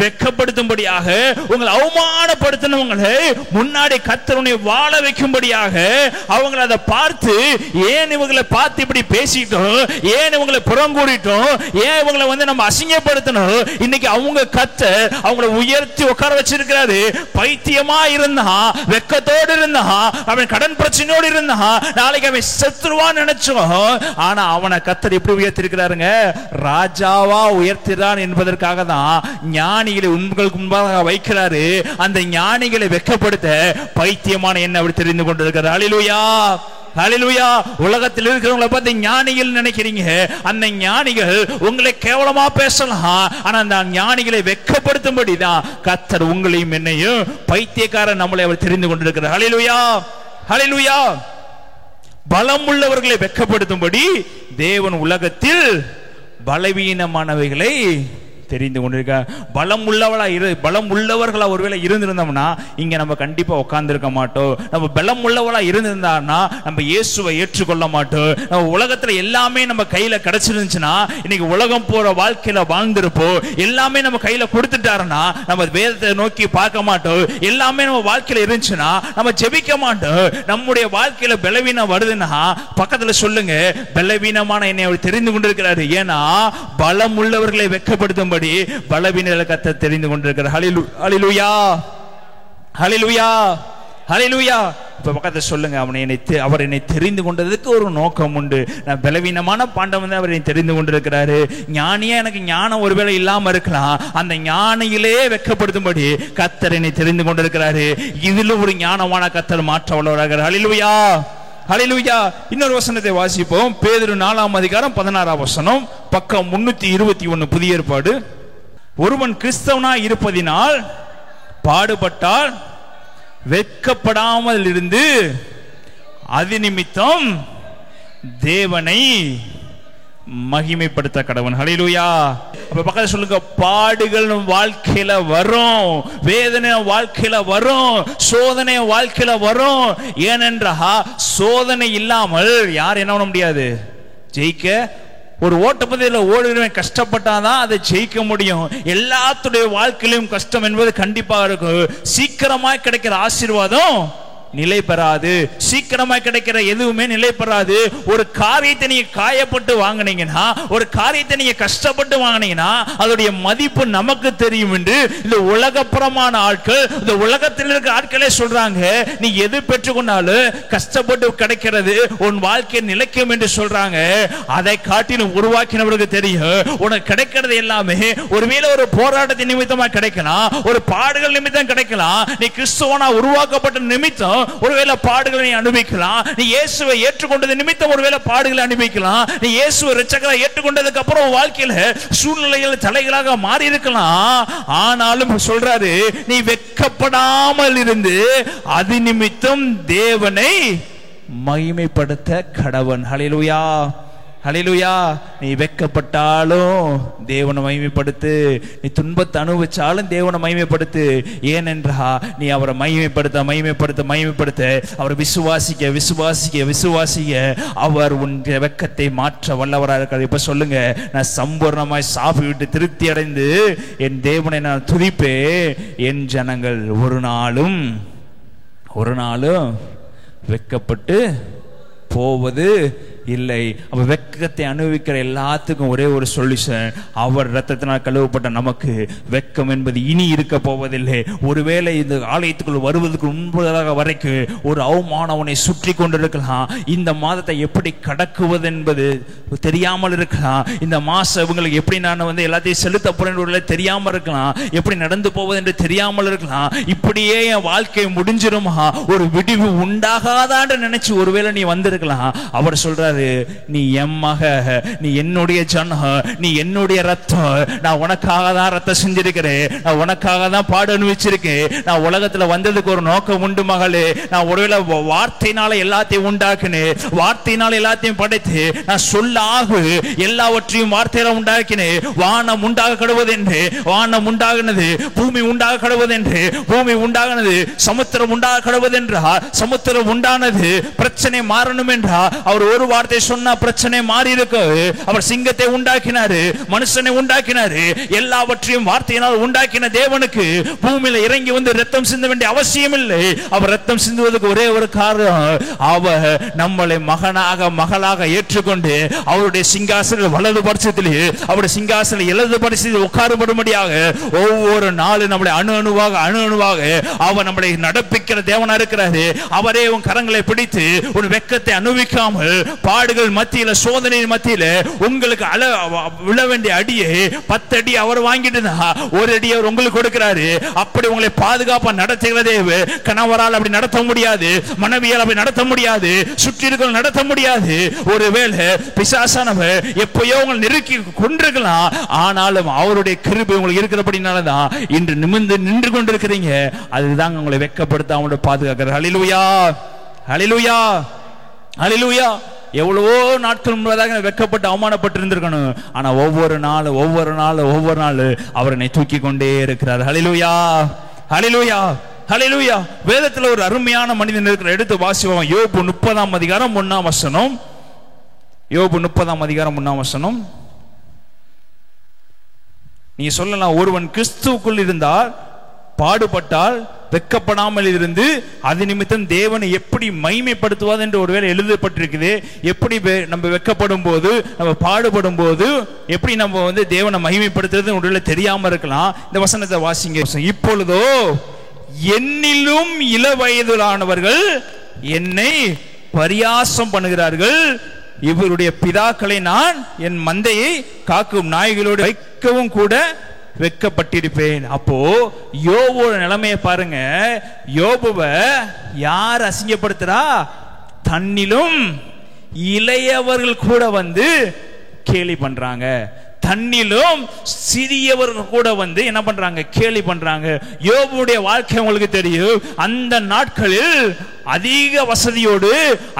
வெட்கப்படுத்தும்படியாக, உங்களை அவமானப்படுத்தினவங்களை முன்னாடி கர்த்தருனை வாழ வைக்கும்படியாக, அவங்களை அதை பார்த்து ஏன் இவங்களை பார்த்து இப்படி பேசிட்டோம், ஏன் இவங்களை புறங்கூடிட்டோம், ஏன் இவங்களை நம்ம அசிங்கப்படுத்தணும், இன்னைக்கு அவங்க கர்த்தர் அவங்களை உயர்த்தி உட்கார வச்சிருக்கிறாரு. பைத்தியமா இருந்தா, வெட்கத்தோடு இருந்தா, அவன் கடன் பிரச்சனையோடு இருந்தா, நாளைக்கு அவன் செத்துருவான்னு நினைச்சோம். ஆனா அவனை கர்த்தர் எப்படி உயர்த்திருக்கிறாருங்க? ராஜாவா உயர்த்திறான் என்பதற்காக தான் ஞானிகளை உங்களுக்கு முன்பாக வைக்கிறாரு. அந்த ஞானிகளை வெட்கப்படுத்த பைத்தியமான என்ன அவர் தெரிந்து கொண்டிருக்கிறார். ஹல்லேலூயா, ஹல்லேலூயா. உலகத்தில் இருக்கிறவங்களை பார்த்து ஞானிகள் நினைக்கிறீங்க. அந்த ஞானிகள் உங்களை கேவலமா பேசலாம், ஆனா அந்த ஞானிகளை வெட்கப்படுத்தும்படி தான் கர்த்தர் உங்களையும் என்னையும் பைத்தியக்காரன் நம்மளை அவர் தெரிந்து கொண்டிருக்கிறார். ஹல்லேலூயா, ஹல்லேலூயா. பலம் உள்ளவர்களை வெட்கப்படுத்தும்படி தேவன் உலகத்தில் பலவீனமானவைகளை தெரிந்து கொண்டிருக்க. பலம் உள்ளவர்களா ஒருவேளை இருந்திருந்தோம்னா இங்க நம்ம கண்டிப்பா உட்கார்ந்துருக்க மாட்டோம். நம்ம பலம் உள்ளவளா இருந்திருந்தான்னா நம்ம இயேசுவை ஏற்றுக்கொள்ள மாட்டோம். நம்ம உலகத்துல எல்லாமே நம்ம கையில கிடைச்சிருந்துச்சுன்னா இன்னைக்கு உலகம் போற வாழ்க்கையில வாழ்ந்திருப்போம். எல்லாமே நம்ம கையில கொடுத்துட்டாருன்னா நம்ம வேதத்தை நோக்கி பார்க்க மாட்டோம். எல்லாமே நம்ம வாழ்க்கையில இருந்துச்சுன்னா நம்ம ஜெபிக்க மாட்டோம். நம்முடைய வாழ்க்கையில பலவீனம் வருதுன்னா பக்கத்துல சொல்லுங்க, பலவீனமான என்னை அவர் தெரிந்து கொண்டிருக்கிறாரு. ஏன்னா பலம் உள்ளவர்களை வெட்கப்படுத்தும்படி பலவீனர்களை கர்த்தர் தெரிந்து கொண்டிருக்கிறார். ஹல்லேலூயா, ஹல்லேலூயா, ஹல்லேலூயா. இப்ப பக்கத்துல சொல்லுங்க, அவர் என்னை தெரிந்து கொண்டதுக்கு ஒரு நோக்கம் உண்டு. நான் பலவீனமான பாண்டவன் அவர் என்னை தெரிந்து கொண்டிருக்கிறாரு. ஞானியா எனக்கு ஞானம் ஒருவேளை இல்லாம இருக்கலாம், அந்த ஞானியிலே வெட்கப்படுத்தும்படி கர்த்தர் என்னை தெரிந்து கொண்டிருக்கிறாரு. இதுல ஒரு ஞானமான கர்த்தர் மாற்ற உள்ளவராகிறார். ஹல்லேலூயா, ஹல்லேலூயா. இன்னொரு வசனத்தை வாசிப்போம். பேதுரு 4:16 பக்கம் 321 புதிய ஏற்பாடு. ஒருவன் கிறிஸ்தவனாய் இருப்பதினால் பாடுபட்டால் வெட்கப்படாமல் இருந்து அது நிமித்தம் தேவனை மகிமைப்படுத்த கடவன். ஹல்லேலூயா. அப்ப பக்கத்துல சொல்லுங்க, பாடுகள் வாழ்க்கையில வரும், வேதனை வாழ்க்கையில வரும், சோதனை வாழ்க்கையில வரும். ஏனென்றா சோதனை இல்லாமல் யார் என்ன பண்ண முடியாது? ஜெயிக்க. ஒரு ஓட்டப்பந்தயத்தில் ஓடுகிறவன் கஷ்டப்பட்டாதான் அதை ஜெயிக்க முடியும். எல்லாத்துடைய வாழ்க்கையிலும் கஷ்டம் என்பது கண்டிப்பா இருக்கும். சீக்கிரமாய் கிடைக்கிற ஆசீர்வாதம் நிலை பெறாது. சீக்கிரமா கிடைக்கிற எதுவுமே நிலை பெறாது. ஒரு காரியத்தை நீங்க காயப்பட்டு வாங்கினீங்கன்னா, ஒரு காரியத்தை நீங்க கஷ்டப்பட்டு வாங்கினீங்கன்னா அதோடைய மதிப்பு நமக்கு தெரியும் என்று இந்த உலகப்புறமான ஆட்கள், இந்த உலகத்தில் இருக்க ஆட்களே சொல்றாங்க. நீ எது பெற்றுக்கொண்டாலும் கஷ்டப்பட்டு கிடைக்கிறது உன் வாழ்க்கை நிலைக்கும் என்று சொல்றாங்க. அதை காட்டிலும் உருவாக்கினவருக்கு தெரியும் உனக்கு கிடைக்கிறது எல்லாமே ஒருவேளை ஒரு போராட்டத்தின் நிமித்தமா கிடைக்கலாம், ஒரு பாடுகள் நிமித்தம் கிடைக்கலாம். நீ கிறிஸ்துவனா உருவாக்கப்பட்ட நிமித்தம் ஒருவேளை பாடுகளை நீ அனுபவிக்கலாம். நீ இயேசுவை ஏற்றுக்கொண்டது நிமித்தம் ஒருவேளை பாடுகளை அனுபவிக்கலாம். நீ இயேசுவை இரட்சகரா ஏற்றுக்கொண்டதுக்கு அப்புறம் வாழ்க்கையில சூழ்நிலைகள் தலைகளாக மாறி இருக்கலாம். ஆனாலும் சொல்றாரு, நீ வெட்கப்படாமல் இருந்து அது நிமித்தம் தேவனை மகிமைப்படுத்த கடவன். ஹல்லேலூயா, ஹல்லேலூயா. நீ வெட்கப்பட்டாலும் தேவனை மகிமைப்படுத்து, நீ துன்பத்தை அனுபவிச்சாலும் தேவனை மகிமைப்படுத்து. ஏனென்றா நீ அவரை மகிமைப்படுத்த மகிமைப்படுத்த மகிமைப்படுத்த அவரை விசுவாசிக்க விசுவாசிக்க விசுவாசிக்க அவர் உன் வெட்கத்தை மாற்ற வல்லவராக இருக்கிறார். இப்ப சொல்லுங்க, நான் சம்பூர்ணமாய் சாப்பிட்டு திருப்தி அடைந்து என் தேவனை நான் துதிப்பேன். என் ஜனங்கள் ஒரு நாளும் வெட்கப்பட்டு போவது இல்லை. அப்ப வெட்கத்தை அனுபவிக்கிற எல்லாத்துக்கும் ஒரே ஒரு சொல்யூஷன், அவர் ரத்தத்தினால் கழுவப்பட்ட நமக்கு வெட்கம் என்பது இனி இருக்க போவதில்லை. ஒருவேளை இந்த ஆலயத்துக்குள் வருவதற்கு முன்பதாக வரைக்கும் ஒரு அவமானம் அவனை சுற்றி கொண்டிருக்கலாம். இந்த மாதத்தை எப்படி கடக்குவது என்பது தெரியாமல் இருக்கலாம். இந்த மாசம் இவங்களுக்கு எப்படி நான் எல்லாத்தையும் செலுத்த போறேன் தெரியாமல் இருக்கலாம். எப்படி நடந்து போவது என்று தெரியாமல் இருக்கலாம். இப்படியே என் வாழ்க்கை முடிஞ்சிருமா, ஒரு விடிவு உண்டாகாதான்னு நினைச்சு ஒருவேளை நீ வந்திருக்கலாம். அவர் சொல்ற, நீ என் மக, நீ என்னுடைய ஜனம், நீ என்னுடைய ரத்தம். நான் உனக்காக தான் ரத்தம் செஞ்சிருக்கிறேன், நான் உனக்காக தான் பாடு அனுபவிச்சிருக்கேன். நான் உலகத்துல வந்ததுக்கு ஒரு நோக்கம் உண்டு மகளே. நான் ஒருவேளை வார்த்தையினால எல்லாத்தையும் உண்டாக்கினேன், வார்த்தையினால எல்லாத்தையும் படைத்து நான் சொல்லாக எல்லாவற்றையும் வார்த்தையில உண்டாக்கினேன். வானம் உண்டாக கடவுது என்று வானம் உண்டாகினது, பூமி உண்டாக கடவுது என்று பூமி உண்டாகினது, சமுத்திரம் உண்டாக கடவுது என்றார், சமுத்திரம் உண்டானது. பிரச்சனை மாறணும் என்றார் அவர் ஒரு வார்த்தை சொன்னா பிரச்சனை மாறி இருக்கு. அவர் சிங்கத்தை உண்டாக்கினாரு, மனுஷனை உண்டாக்கினாரு. எல்லாவற்றையும் வார்த்தையினால் உண்டாக்கின தேவனுக்கு பூமியில இறங்கி வந்து ரத்தம் சிந்த வேண்டிய அவசியம் இல்லை. அவர் ரத்தம் சிந்துவதற்கு ஒரே ஒரு காரணம், அவர் நம்மளை மகனாக மகளாக ஏற்றுக்கொண்டு அவருடைய சிங்காசன வலது பட்சத்திலே அவருடைய சிங்காசன இடது பட்சத்தில் உட்காரும்படியாக ஒவ்வொரு நாளும் நம்மளை அணு அணுவாக அவர் நம்மளை நடப்பிக்கிற தேவனா இருக்கிறாரு. அவரே உன் கரங்களை பிடித்து ஒரு வெட்கத்தை அனுபவிக்காமல் பாடுகள் மத்தியில சோதனையின் மத்தியில உங்களுக்கு விழ வேண்டிய அடியை 10 அடி அவர் வாங்கிட்டு ஒரு அடி அவர் உங்களுக்கு கொடுக்கிறாரு. அப்படி உங்களை பாதுகாப்பா நடத்துகிறதே. கணவரால் அப்படி நடத்த முடியாது, மனைவியால் அப்படி நடத்த முடியாது, சுற்றி இருக்க நடத்த முடியாது. ஒருவேளை பிசாசானவர் எப்பயோ உங்களை நெருக்கி கொண்டிருக்கலாம். ஆனாலும் அவருடைய கிருபை உங்களுக்கு இருக்கிறபடினாலதான் இன்று நிமிர்ந்து நின்று கொண்டிருக்கிறீங்க. அதுதான் உங்களை வெட்கப்படுத்த அவங்களோட பாதுகாக்கிறார். ஹல்லேலூயா, ஹல்லேலூயா, ஹல்லேலூயா. எவ்வளவோ நாட்கள் முன்பதாக வெட்கப்பட்டு அவமானப்பட்டு இருந்திருக்கணும். ஆனா ஒவ்வொரு நாள் அவர் என்னை தூக்கி கொண்டே இருக்கிறார். ஹல்லேலூயா, ஹல்லேலூயா, ஹல்லேலூயா. வேதத்துல ஒரு அருமையான மனிதன் இருக்கிற, எடுத்து வாசிப்போம். யோபு 30ஆம் அதிகாரம் 1ஆம் வசனம். யோபு 30ஆம் அதிகாரம் 1ஆம் வசனம். நீங்க சொல்லலாம், ஒருவன் கிறிஸ்துவுக்குள் இருந்தால் பாடுபட்டால் வெட்கப்படாமல் இருந்து அது நிமித்தம் தேவனை எப்படி மகிமைப்படுத்துவாது என்று ஒருவேளை எழுதப்பட்டிருக்குது. எப்படி நம்ம வெட்கப்படும் போது, நம்ம பாடுபடும் போது எப்படி நம்ம தேவனை மகிமைப்படுத்துறது ஒருவேளை தெரியாம இருக்கலாம். இந்த வசனத்தை வாசிங்க. இப்பொழுதோ என்னிலும் இள வயதிலானவர்கள் என்னை பரியாசம் பண்ணுகிறார்கள். இவருடைய பிதாக்களை நான் என் மந்தையை காக்கும் நாய்களோடு வைக்கவும் கூட வெட்கப்பட்டிருப்பேன். அப்போ யோபோட நிலைமையை பாருங்க. யோபுவை யார் அசிங்கப்படுத்துறா? தன்னிலும் இளையவர்கள் கூட கேலி பண்றாங்க. தன்னிலும் சிறியவர்கள் கூட என்ன பண்றாங்க? கேலி பண்றாங்க. யோபுடைய வாழ்க்கை உங்களுக்கு தெரியும். அந்த நாட்களில் அதிக வசதியோடு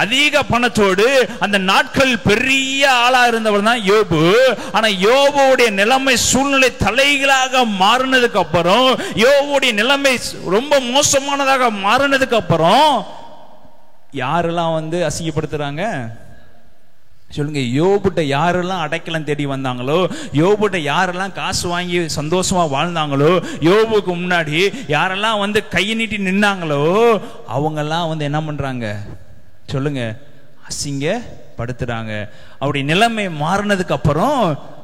அதிக பணத்தோடு அந்த நாட்கள் பெரிய ஆளா இருந்தவர் தான் யோபு. ஆனா யோபுடைய நிலைமை சூழ்நிலை தலைகளாக மாறினதுக்கு அப்புறம், யோபுடைய நிலைமை ரொம்ப மோசமானதாக மாறினதுக்கு அப்புறம் யாரெல்லாம் அசிங்கப்படுத்துறாங்க? சொல்லுங்க, யோபுட்ட யாரெல்லாம் அடைக்கலம் தேடி வந்தாங்களோ, யோபுட்ட யாரெல்லாம் காசு வாங்கி சந்தோஷமா வாழ்ந்தாங்களோ, யோபுக்கு முன்னாடி யாரெல்லாம் வந்து கையை நீட்டி நின்னாங்களோ, அவங்கெல்லாம் என்ன பண்றாங்க சொல்லுங்க, அசிங்கப்படுத்துறாங்க. அவருடைய நிலைமை மாறினதுக்கு அப்புறம்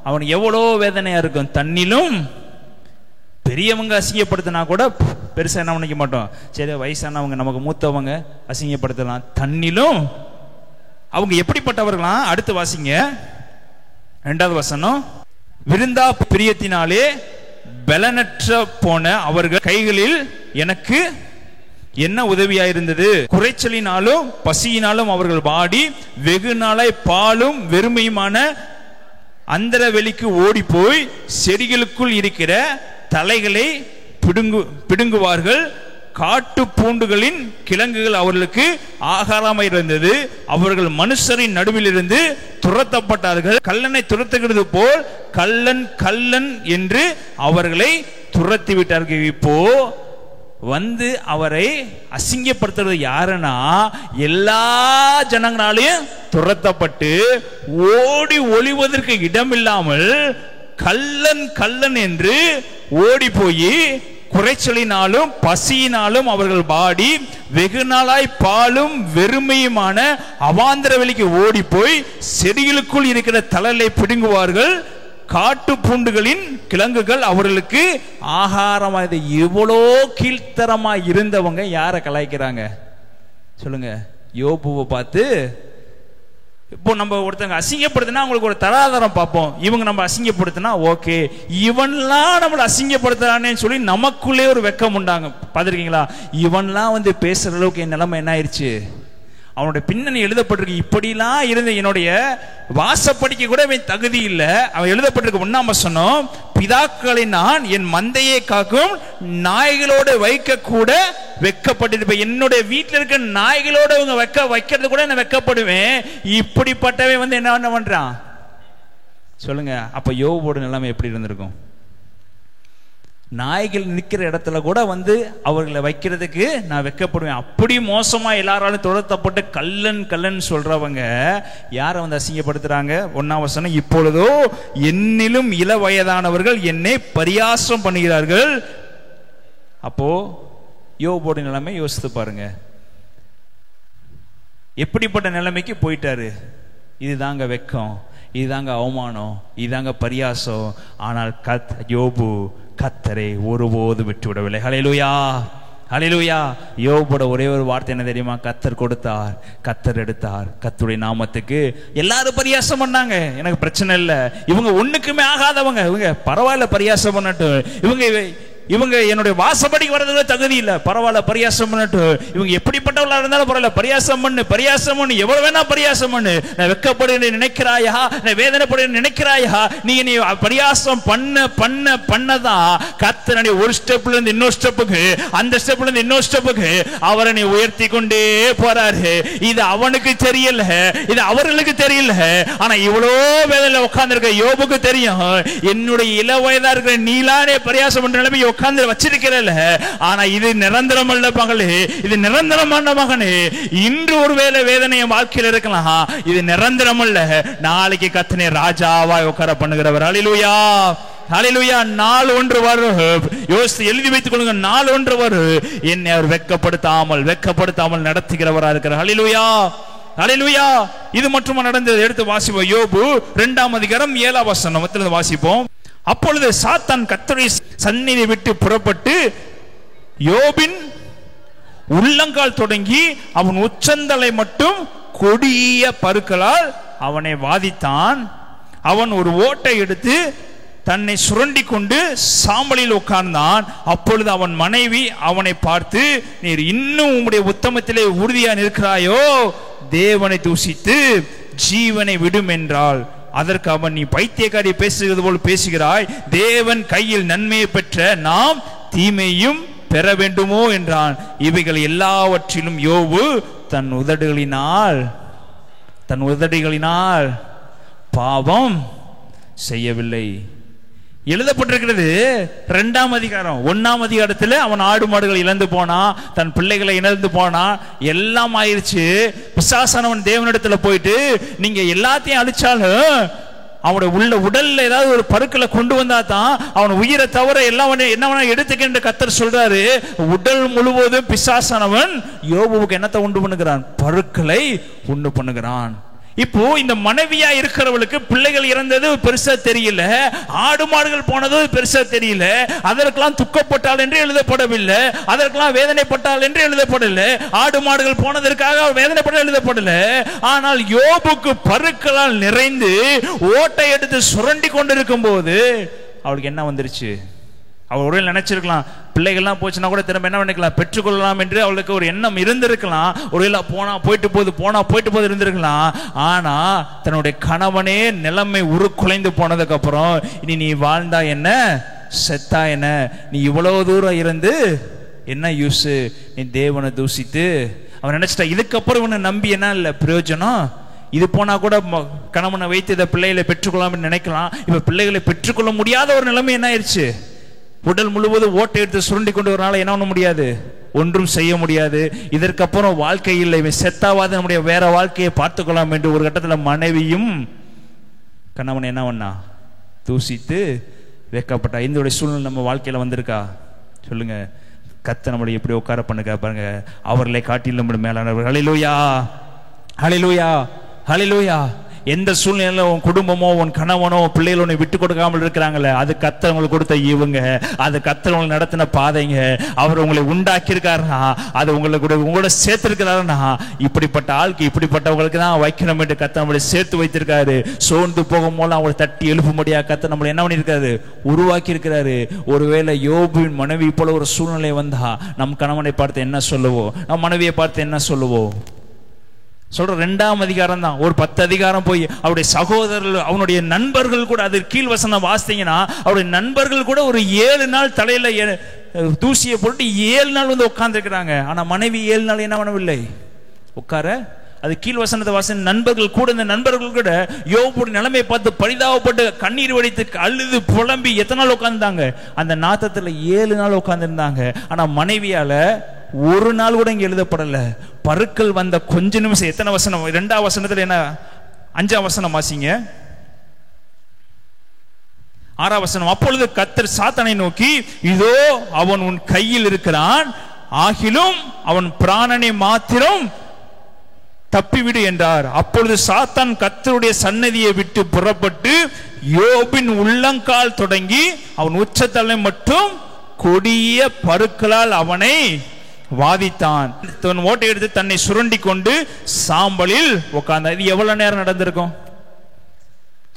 அவனுக்கு எவ்வளோ வேதனையா இருக்கும். தன்னிலும் பெரியவங்க அசிங்கப்படுத்தினா கூட பெருசா என்ன பண்ணிக்க மாட்டோம், சரி வயசானவங்க நமக்கு மூத்தவங்க அசிங்கப்படுத்தலாம். தன்னிலும் அவங்க எப்படிப்பட்டவர்களாம்? அடுத்து வாசிங்க 2வது வசனம். விருந்தா பிரியத்தினாலே பலனற்ற போன அவர்கள் கைகளில் எனக்கு என்ன உதவியாயிருந்தது? குறைச்சலினாலும் பசியினாலும் அவர்கள் வாடி வெகு நாளாய் பாலும் வெறுமையுமான அந்தர வெளிக்கு ஓடி போய் செடிகளுக்குள் இருக்கிற தலைகளை பிடுங்குவார்கள். காட்டு பூண்டுகளின் கிழங்குகள் அவர்களுக்கு ஆகாரமாய் இருந்தது. அவர்கள் மனுஷரின் நடுவில் இருந்து துரத்தப்பட்டார்கள். கல்லனை துரத்துகிறது போல் கல்லன் கல்லன் என்று அவர்களை துரத்தி விட்டார்கள். இப்போ வந்து அவரை அசிங்கப்படுத்துறது யாருன்னா, எல்லா ஜனங்களாலையும் துரத்தப்பட்டு ஓடி ஒளிவதற்கு இடமில்லாமல் கல்லன் கல்லன் என்று ஓடி போய் குறைச்சலினாலும் பசியினாலும் அவர்கள் பாடி வெகு நாளாய் பாலும் வெறுமையுமான அவாந்தர வெளிக்கு ஓடி போய் செடிகளுக்குள் இருக்கிற தழலை பிடுங்குவார்கள். காட்டு பூண்டுகளின் கிழங்குகள் அவர்களுக்கு ஆகாரமாக. இவ்வளோ கீழ்த்தரமா இருந்தவங்க யாரை கலாய்க்கிறாங்க சொல்லுங்க? யோபுவை பார்த்து. இப்போ நம்ம ஒருத்தங்க அசிங்கப்படுத்தினா அவங்களுக்கு ஒரு தராதரம் பார்ப்போம். இவங்க நம்ம அசிங்கப்படுத்தினா ஓகே, இவன்லாம் நம்மளை அசிங்கப்படுத்துறானேன்னு சொல்லி நமக்குள்ளே ஒரு வெக்கம் உண்டாங்க. பார்த்துருக்கீங்களா? இவன்லாம் வந்து பேசுற அளவுக்கு என் நிலைமை என்ன ஆயிடுச்சு, அவனுடைய பின்னணி எழுதப்பட்டிருக்கு. இப்படிலாம் இருந்த என்னுடைய வாசப்படிக்க கூட தகுதி இல்லை. அவன் எழுதப்பட்டிருக்கு 1ஆம் வசனம். பிதாக்களை நான் என் மந்தையை காக்கும் நாய்களோடு வைக்க கூட வெக்கப்பட்டிருப்பேன். என்னுடைய வீட்டில் இருக்க நாய்களோட இவங்க வைக்கிறது கூட நான் வெக்கப்படுவேன். இப்படிப்பட்டவன் வந்து என்ன பண்றான் சொல்லுங்க? அப்ப யோபோட நிலைமை எப்படி இருந்திருக்கும்? நாய்கள் நிற்கிற இடத்துல கூட வந்து அவர்களை வைக்கிறதுக்கு நான் வெக்கப்படுவேன். அப்படி மோசமா எல்லாராலும் துரத்தப்பட்டு கல்லன் கல்லன் சொல்றவங்க யாரை வந்து அசிங்கப்படுத்துறாங்க? 1ஆம் வசனம். இப்பொழுதோ என்னிலும் இள வயதானவர்கள் என்னை பரியாசம் பண்ணுகிறார்கள். அப்போ யோபோட நிலைமை யோசித்து பாருங்க, எப்படிப்பட்ட நிலைமைக்கு போயிட்டாரு. இதுதாங்க வெக்கம், இதுதாங்க அவமானம், இதுதாங்க பரியாசம். ஆனால் யோபு கர்த்தரை ஒருபோது விட்டு விடவில்லை. ஹல்லேலூயா, ஹல்லேலூயா. யோபோட ஒரே ஒரு வார்த்தை என்ன தெரியுமா? கர்த்தர் கொடுத்தார், கர்த்தர் எடுத்தார். கர்த்தருடைய நாமத்துக்கு எல்லாரும் பரியாசம் பண்ணாங்க. எனக்கு பிரச்சனை இல்லை, இவங்க ஒண்ணுக்குமே ஆகாதவங்க, இவங்க பரவாயில்ல பரியாசம் பண்ணட்டும், இவங்க என்னுடைய வாசப்படிக்கு வர்றதுக்கு தகுதி இல்லை, பரவாயில்ல பரியாசம் பண்ணட்டும், இவங்க எப்படிப்பட்டவர்களா இருந்தாலும் பரவாயில்ல பரியாசம் பண்ணு, பரியாசம் பண்ணு, எவ்வளவு வேணா பரியாசம் பண்ணு. நான் வெக்கப்படுன்னு நினைக்கிறாயா, நான் வேதனைப்படுன்னு நினைக்கிறாயா, நீ பரியாசம் பண்ணதான் கர்த்தர் ஒரு ஸ்டெப்ல இருந்து இன்னொரு ஸ்டெப்புக்கு, அந்த ஸ்டெப்ல இருந்து இன்னொரு ஸ்டெப்புக்கு அவரை நீ உயர்த்தி கொண்டே போறாரு. இது அவனுக்கு தெரியல, இது அவர்களுக்கு தெரியல. ஆனா இவ்வளோ வேதனையில உட்கார்ந்து இருக்க யோபுக்கு தெரியும், என்னுடைய இள வயதா இருக்கிற நீலானே பரியாசம் பண்ற நிலைமை உட்கார்ந்து வச்சிருக்கிறல்ல. ஆனா இது நிரந்தரம் அல்ல மகளே, இது நிரந்தரமான மகனே. இன்று ஒருவேளை வேதனை வாழ்க்கையில் இருக்கலாம், இது நிரந்தரம் அல்ல. நாளைக்கு கர்த்தனை ராஜாவாய் உட்கார பண்ணுகிறவர். ஹல்லேலூயா, ஹல்லேலூயா. நாள் ஒன்று வரும், யோசித்து எழுதி வைத்துக் கொள்ளுங்க. நாள் ஒன்று வரும், என்னை அவர் வெட்கப்படுத்தாமல் நடத்துகிறவரா இருக்கிறார். ஹல்லேலூயா, ஹல்லேலூயா. இது மட்டும் நடந்தது. எடுத்து வாசிப்போம். யோபு 2ஆம் அதிகாரம் 7ஆம் வசனம் வாசிப்போம். அப்பொழுது சாத்தான் கர்த்தருடைய சந்நிதியை விட்டு புறப்பட்டு யோபின் உள்ளங்கால் தொடங்கி அவன் உச்சந்தலை மட்டும் கொடிய பருக்களால் அவனை வாதித்தான். அவன் ஒரு ஓட்டை எடுத்து தன்னை சுரண்டி கொண்டு சாம்பலில் உட்கார்ந்தான். அப்பொழுது அவன் மனைவி அவனை பார்த்து, நீர் இன்னும் உம்முடைய உத்தமத்திலே உறுதியா நிற்கிறாயோ, தேவனை தூஷித்து ஜீவனை விடும் என்றாள். அதற்கு அவன், நீ பைத்தியக்காரி பேசுகிறது போல் பேசுகிறாய், தேவன் கையில் நன்மையை பெற்ற நாம் தீமையும் பெற வேண்டுமோ என்றான். இவைகள் எல்லாவற்றிலும் யோபு தன் உதடுகளினால் பாவம் செய்யவில்லை. எழுதப்பட்டிருக்கிறது 2ஆம் அதிகாரம். 1ஆம் அதிகாரத்தில் அவன் ஆடு மாடுகள் இழந்து போனான், தன் பிள்ளைகளை இழந்து போனான், எல்லாம் ஆயிடுச்சு. பிசாசானவன் தேவனிடத்துல போயிட்டு நீங்க எல்லாத்தையும் அழிச்சாலும் அவனுடைய உள்ள உடல்ல ஏதாவது ஒரு பருக்களை கொண்டு வந்தா தான் அவன் உயிரை தவிர எல்லாம் என்ன எடுத்துக்கின்ற கர்த்தர் சொல்றாரு. உடல் முழுவதும் பிசாசானவன் யோபுவுக்கு என்னத்தை உண்டு பண்ணுகிறான்? பருக்களை உண்டு பண்ணுகிறான். இப்போ இந்த மனைவியா இருக்கிறவளுக்கு பிள்ளைகள் இறந்தது பெருசா தெரியல, ஆடு மாடுகள் போனது பெருசா தெரியல, அதற்கெல்லாம் துக்கப்பட்டாள் என்று எழுதப்படவில்லை, அதற்கெல்லாம் வேதனைப்பட்டாள் என்று எழுதப்படல, ஆடு மாடுகள் போனதற்காக வேதனைப்பட எழுதப்படல. ஆனால் யோபுக்கு பருக்களால் நிறைந்து ஓட்டை எடுத்து சுரண்டி கொண்டிருக்கும் போது அவளுக்கு என்ன வந்துருச்சு? அவள் ஒருவேளை நினைச்சிருக்கலாம், பிள்ளைகள்லாம் போச்சுன்னா கூட திரும்ப என்ன பண்ணிக்கலாம், பெற்றுக்கொள்ளலாம் என்று அவளுக்கு ஒரு எண்ணம் இருந்திருக்கலாம். ஒருவேளை போயிட்டு போது இருந்திருக்கலாம். ஆனா தன்னுடைய கணவனே நிலைமை உருக்குலைந்து போனதுக்கு அப்புறம் இனி நீ வாழ்ந்தா என்ன, செத்தா என்ன, நீ இவ்வளவு தூரம் இருந்து என்ன யூஸ், நீ தேவனை தூசித்து. அவன் நினைச்சிட்டா இதுக்கப்புறம் இவனை நம்பி என்ன இல்லை பிரயோஜனம், இது போனா கூட கணவனை வைத்து இதை பிள்ளைகளை பெற்றுக்கொள்ளலாம் நினைக்கலாம். இப்ப பிள்ளைகளை பெற்றுக்கொள்ள முடியாத ஒரு நிலைமை என்ன ஆயிடுச்சு? உடல் முழுவதும் ஓட்டை எடுத்து சுருண்டி கொண்டு வரனால என்ன பண்ண முடியாது, ஒன்றும் செய்ய முடியாது. இதற்கப்புறம் வாழ்க்கை இல்லை, செத்தாவாத நம்முடைய வேற வாழ்க்கையை பார்த்துக்கொள்ளலாம் என்று ஒரு கட்டத்தில் மனைவியும் கணவன் என்ன பண்ணா, தூசித்து வைக்கப்பட்டா. இந்த சூழ்நிலை நம்ம வாழ்க்கையில வந்திருக்கா சொல்லுங்க? கர்த்தர் நம்மளை எப்படி உட்கார பண்ணுங்க பாருங்க, அவர்களை காட்டிலும் நம்முடைய மேலானவர்கள். ஹல்லேலூயா, ஹல்லேலூயா, ஹல்லேலூயா. எந்த சூழ்நிலையில உன் குடும்பமோ உன் கணவனோ பிள்ளைகளோ உன்னை விட்டு கொடுக்காமல் இருக்கிறாங்களே, அது கர்த்தர் உங்களுக்கு கொடுத்த ஈவுங்க, அது கர்த்தர் உங்களுக்கு நடத்தின பாதைங்க. அவர் உங்களை உண்டாக்கி இருக்காருனா, அது உங்களோட சேர்த்திருக்கிறாருனா, இப்படிப்பட்ட ஆளுக்கு இப்படிப்பட்டவங்களுக்கு தான் வைக்கணும் என்று கர்த்தர் நம்மளை சேர்த்து வைத்திருக்காரு. சோர்ந்து போகும் போது அவங்களை தட்டி எழுப்பும்படியா கர்த்தர் நம்மளை என்ன பண்ணியிருக்காரு, உருவாக்கி இருக்கிறாரு. ஒருவேளை யோபுவின் மனைவி போல ஒரு சூழ்நிலை வந்தா நம் கணவனை பார்த்து என்ன சொல்லுவோம், நம் மனைவியை பார்த்து என்ன சொல்லுவோம்? சொல்ற 2ஆம் அதிகாரம் தான். ஒரு 10 அதிகாரம் போய் அவருடைய சகோதரர்கள் அவனுடைய நண்பர்கள் கூட, அது கீழ் வசனம் வாசித்தீங்கன்னா அவருடைய நண்பர்கள் கூட ஒரு 7 நாள் தலையில தூசியை போட்டு 7 நாள் வந்து உட்கார்ந்து இருக்கிறாங்க. ஆனா மனைவி 7 நாள் என்ன பண்ணவில்லை, உட்கார. அது கீழ் வசனத்தை வாசன் நண்பர்கள் கூட, இந்த நண்பர்கள் கூட யோபுடைய நிலைமையை பார்த்து பரிதாபப்பட்டு கண்ணீர் வடித்து அழுது புலம்பி எத்தனை நாள் உட்கார்ந்தாங்க? அந்த நாத்தத்துல 7 நாள் உட்கார்ந்து இருந்தாங்க. ஆனா மனைவியால ஒரு நாள் கூட இங்க எழுதப்படல. பருக்கள் வந்த கொஞ்ச நிமிஷம், எத்தனை வசனம்? 2ஆம் வசனத்துல என்ன, 5ஆம் வசனம் வாசிங்க, 6ஆம் வசனம். அப்பொழுது கர்த்தர் சாத்தானை நோக்கி, இதோ அவன் உன் கையில் இருக்கிறான், ஆகிலும் அவன் பிராணனை மாத்திரம் தப்பிவிடு என்றார். அப்பொழுது சாத்தான் கர்த்தருடைய சன்னதியை விட்டு புறப்பட்டு யோபின் உள்ளங்கால் தொடங்கி அவன் உச்சத்தலை மட்டும் கொடிய பருக்களால் அவனை வாதித்தான். தன் ஓட்டை எடுத்து தன்னை சுரண்டி கொண்டு சாம்பலில் உட்கார்ந்தான். இது எவ்வளவு நேரம் நடந்திருக்கும்